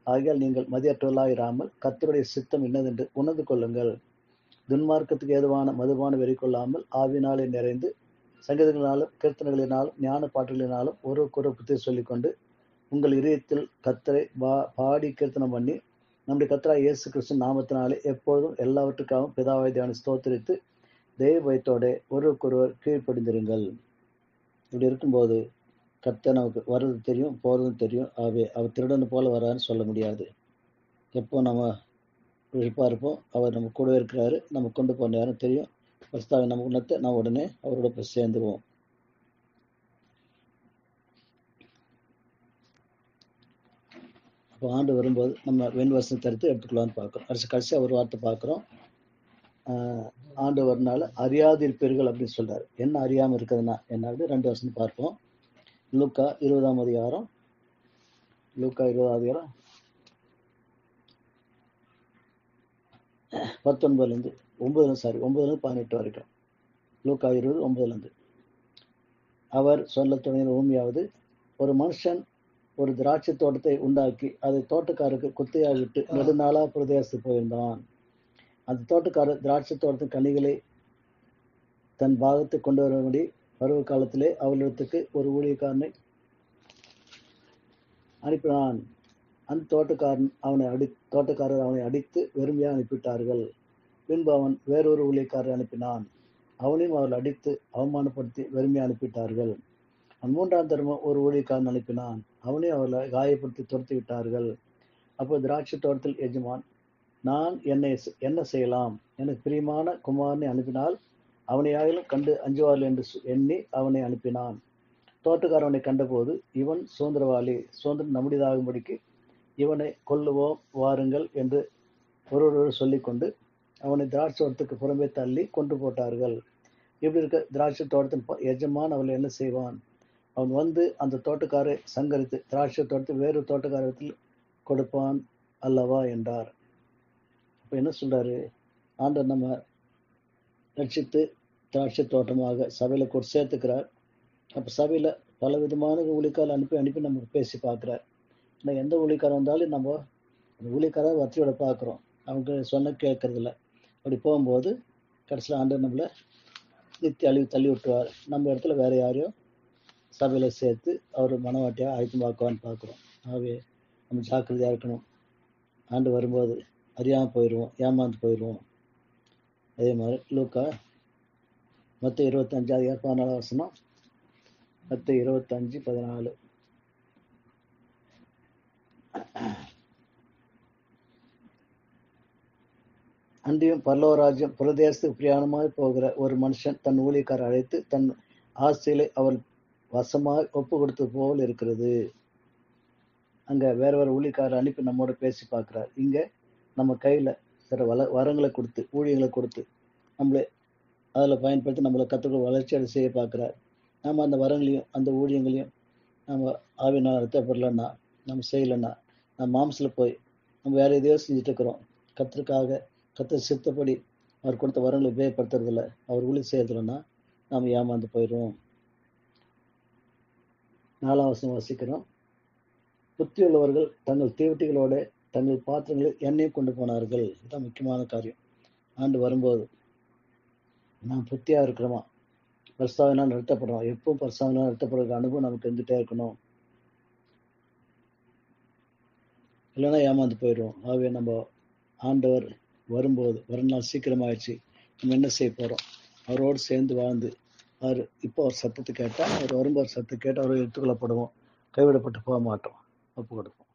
ஆகையால் நீங்கள் மதியற்றவர்களாயிராமல் கர்த்தருடைய சித்தம் என்னதென்று உணர்ந்து கொள்ளுங்கள். துன்மார்க்கத்துக்கு ஏதுவான மதுபான வெறி கொள்ளாமல் ஆவினாலே நிறைந்து சங்கீதங்களினாலும் கீர்த்தனைகளினாலும் ஞான பாட்டுகளினாலும் ஒருவருக்கொரு புத்தி சொல்லிக்கொண்டு உங்கள் இதயத்தில் கர்த்தரை பாடி கீர்த்தனம் பண்ணி நம்முடைய கர்த்தராகிய இயேசு கிறிஸ்து நாமத்தினாலே எப்பொழுதும் எல்லாவற்றுக்காகவும் பிதாவாகிய தேவனை ஸ்தோத்திரித்து தெய்வ பயத்தோட ஒருவருக்கொருவர் கீழ்ப்படிந்திருங்கள். இப்படி இருக்கும்போது கர்த்தர் நமக்கு வர்றது தெரியும், போறதும் தெரியும். அவர் திருடனை போல வரான்னு சொல்ல முடியாது. எப்போ நம்ம விழிப்பா இருப்போம், அவர் நம்ம கூட இருக்கிறாரு, நம்ம கொண்டு போன நேரம் தெரியும். பரிசுத்தாவி நம்ம உணர்த்த நம்ம உடனே அவரோட போய் சேர்ந்துருவோம். அப்போ ஆண்டு வரும்போது நம்ம வெண்வசனத்தை எடுத்துக்கலாம்னு பார்க்குறோம். கடைசியாக ஒரு வார்த்தை பார்க்குறோம். ஆண்டு வரனால அறியாதிருப்பீர்கள் அப்படின்னு சொல்றாரு. என்ன அறியாமல் இருக்குதுன்னா என்னது? 2 வசனம் பார்ப்போம். லூக்கா 20ஆம் அதிகாரம் 19 18 வரைக்கும். லூக்கா 20 9 அவர் சொல்ல தொடங்கின ஊமையாவது, ஒரு மனுஷன் ஒரு திராட்சை தோட்டத்தை உண்டாக்கி அதை தோட்டக்காரருக்கு குத்தையாக விட்டு நெடுநாளா பிரதேசத்துக்கு போயிருந்தான். அந்த தோட்டக்காரர் திராட்சை தோட்டத்தின் கனிகளை தன் பாகத்தை கொண்டு வரும்படி பருவ காலத்திலே அவளிடத்துக்கு ஒரு ஊழியக்காரனை அனுப்பினான். அந்த தோட்டக்காரர் அவனை அடித்து வெறுமையாக அனுப்பிவிட்டார்கள். பின்பு அவன் வேறொரு ஊழியக்காரரை அனுப்பினான். அவனையும் அவர்கள் அடித்து அவமானப்படுத்தி வெறுமையாக அனுப்பிவிட்டார்கள். அவன் 3ஆம் தரமும் ஒரு ஊழியக்காரன் அனுப்பினான். அவனையும் அவர்களை காயப்படுத்தி துரத்தி விட்டார்கள். அப்போ திராட்சை தோட்டத்தில் எஜமான், நான் என்ன செய்யலாம்? எனக்கு பிரியமான குமாரனை அனுப்பினால் அவனையாகிலும் கண்டு அஞ்சுவார்கள் என்று எண்ணி அவனை அனுப்பினான். தோட்டக்காரவனை கண்டபோது, இவன் சுதந்திரம் நம்முடையதாகும்படிக்கு இவனை கொல்லுவோம் வாருங்கள் என்று ஒருவரோடு சொல்லிக்கொண்டு அவனை திராட்சை தோட்டத்துக்கு புறம்பே தள்ளி கொண்டு போட்டார்கள். இப்படி இருக்க திராட்சை தோட்டத்தின் எஜமான் அவளை என்ன செய்வான்? அவன் வந்து அந்த தோட்டக்காரை சங்கரித்து திராட்சை தோட்டத்தை வேறு தோட்டக்காரத்தில் கொடுப்பான் அல்லவா என்றார். இப்போ என்ன சொல்றாரு? ஆண்டவர் நம்ம ரட்சித்து திராட்சை தோட்டமாக சபையில கூட சேர்த்துக்கிறார். அப்போ சபையில பல விதமான ஊழியக்காரர் அனுப்பி நமக்கு பேசி பார்க்குறார். ஆனால் எந்த ஊழியக்காரர் வந்தாலும் நம்ம அந்த ஊழியக்காரர் வத்தியோட பார்க்குறோம், அவங்க சொன்ன கேட்கறதில்ல. அப்படி போகும்போது கடைசியில் ஆண்டவர் நம்மளை நித்திய அழிவு தள்ளி விட்டுருவார். நம்ம இடத்துல வேற யாரையும் சபையில சேர்த்து அவர் மனவாட்டியாக ஆயத்தமாக்குவான்னு பார்க்குறோம். ஆகவே நம்ம ஜாக்கிரதையாக இருக்கணும். ஆண்டு வரும்போது அறியாமல் போயிடுவோம், ஏமாந்து போயிடுவோம். அதே மாதிரி லூக்கா மொத்தம் 25 அதிகாரம் 14 வசனம். மொத்தம் 25:14. அன்றியும் பரலோகராஜ்யம் பிரதேசத்துக்கு பிரயாணமாய் போகிற ஒரு மனுஷன் தன் ஊழியக்காரரை அழைத்து தன் ஆஸ்திகளை அவள் வசமாக ஒப்பு கொடுத்தது போல் இருக்கிறது. அங்க வேற ஊழியக்காரர் அனுப்பி நம்மோட பேசி பார்க்கிறார். இங்க நம்ம கையில சில வரங்களை கொடுத்து ஊழியங்களை கொடுத்து நம்மளை அதில் பயன்படுத்தி நம்மளை கற்றுக்க வளர்ச்சி செய்ய பார்க்குறார். நம்ம அந்த வரங்களையும் அந்த ஊழியங்களையும் நம்ம ஆவினால் நடத்தப்படலைன்னா, நம்ம செய்யலைன்னா, நம்ம மாம்சத்தில் போய் நம்ம வேற எதையோ செஞ்சுட்டு இருக்கிறோம். கர்த்தர் சித்தப்படி அவர் கொடுத்த வரங்களை உபயோகப்படுத்துறதில்ல, அவர் ஊழி செய்யறதில்லைன்னா நாம் ஏமாந்து போயிடுவோம். 4ஆம் வசனம் வாசிக்கிறோம். புத்தியுள்ளவர்கள் தங்கள் தீவட்டிகளோட தங்கள் பாத்திரங்களை எண்ணெய் கொண்டு போனார்கள். இதுதான் முக்கியமான காரியம். ஆண்டு வரும்போது நாம் புத்தியா இருக்கிறோமா, பரிசுத்தாவினால் நடத்தப்படுறோம். எப்பவும் பரிசுத்தாவினால் நடத்தப்படுற அனுபவம் நமக்கு இருந்துட்டே இருக்கணும், இல்லைன்னா ஏமாந்து போயிடுவோம். ஆகவே நம்ம ஆண்டவர் வரும்போது நாள் சீக்கிரமாயிடுச்சு, நம்ம என்ன செய்ய போறோம்? அவரோடு சேர்ந்து வாழ்ந்து அவர் இப்போ அவர் சத்தத்தை கேட்டால், அவர் வரும்போது சத்தத்தை கேட்டு அவரை எடுத்துக்கொள்ளப்படுவோம், கைவிடப்பட்டு போக மாட்டோம், ஒப்பு கொடுப்போம்.